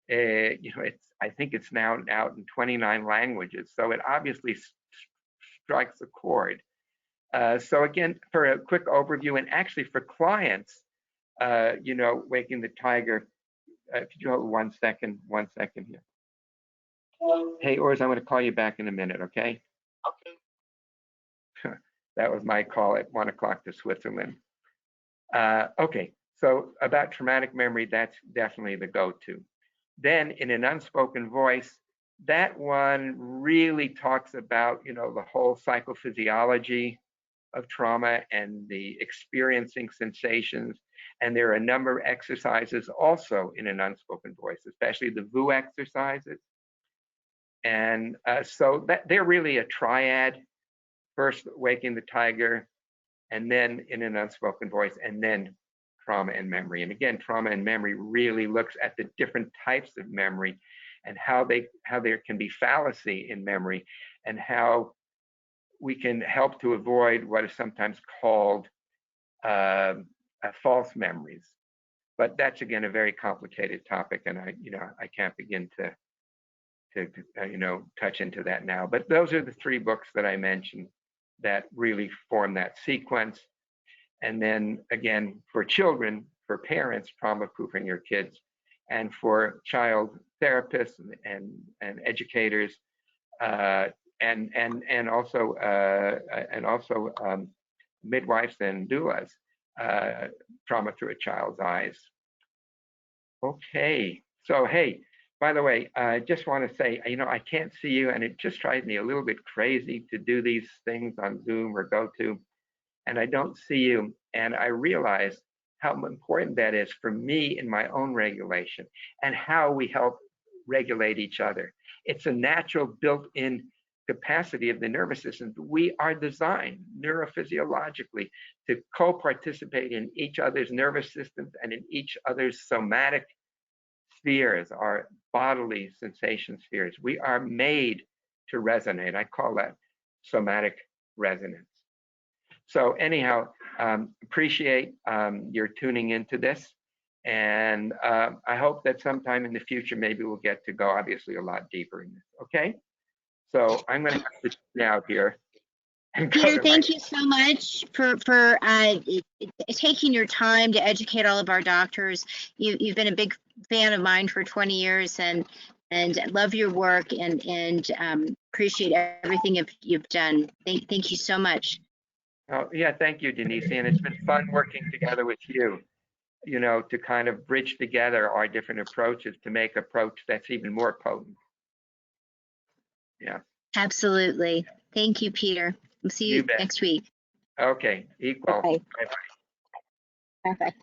you know, I think it's now out in 29 languages. So it obviously strikes a chord. So again, for a quick overview, and actually for clients, you know, Waking the Tiger. Could you hold 1 second? 1 second here. Hey, Ors, I'm going to call you back in a minute, okay? Okay. That was my call at 1 o'clock to Switzerland. Okay, so about traumatic memory, that's definitely the go-to. Then in an unspoken voice, that one really talks about, you know, the whole psychophysiology of trauma and the experiencing sensations. And there are a number of exercises also in an unspoken voice, especially the VU exercises. And so they're really a triad. First, Waking the Tiger, and then in an unspoken voice, and then trauma and memory. And again, trauma and memory really looks at the different types of memory and how there can be fallacy in memory, and how we can help to avoid what is sometimes called false memories. But that's again a very complicated topic, and I can't begin to touch into that now. But those are the 3 books that I mentioned that really form that sequence. And then again, for children, for parents, Trauma Proofing Your Kids, and for child therapists and educators, and also midwives and doulas, Trauma Through a Child's Eyes. Okay, so hey, by the way, I just want to say, you know, I can't see you, and it just drives me a little bit crazy to do these things on Zoom or GoTo, and I don't see you, and I realize how important that is for me in my own regulation, and how we help regulate each other. It's a natural built-in capacity of the nervous system. We are designed neurophysiologically to co-participate in each other's nervous systems and in each other's somatic spheres, our bodily sensation spheres. We are made to resonate. I call that somatic resonance. So anyhow, appreciate your tuning into this. And I hope that sometime in the future, maybe we'll get to go obviously a lot deeper in this, okay? So I'm gonna have to now here. Peter, thank you so much for taking your time to educate all of our doctors. You've been a big fan of mine for 20 years, and And I love your work and appreciate everything you've done. Thank you so much. Oh, yeah, thank you, Denise. And it's been fun working together with you, to kind of bridge together our different approaches to make approach that's even more potent. Yeah. Absolutely. Thank you, Peter. We'll see you next week. Okay, equal. Bye. Bye-bye. Bye.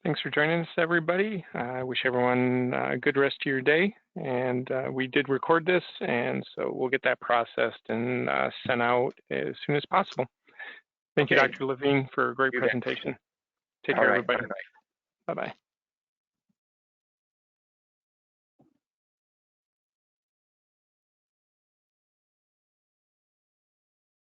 Thanks for joining us, everybody. I wish everyone a good rest of your day. And we did record this, and so we'll get that processed and sent out as soon as possible. Thank you, Dr. Levine, for a great presentation. Take care, everybody. Bye-bye.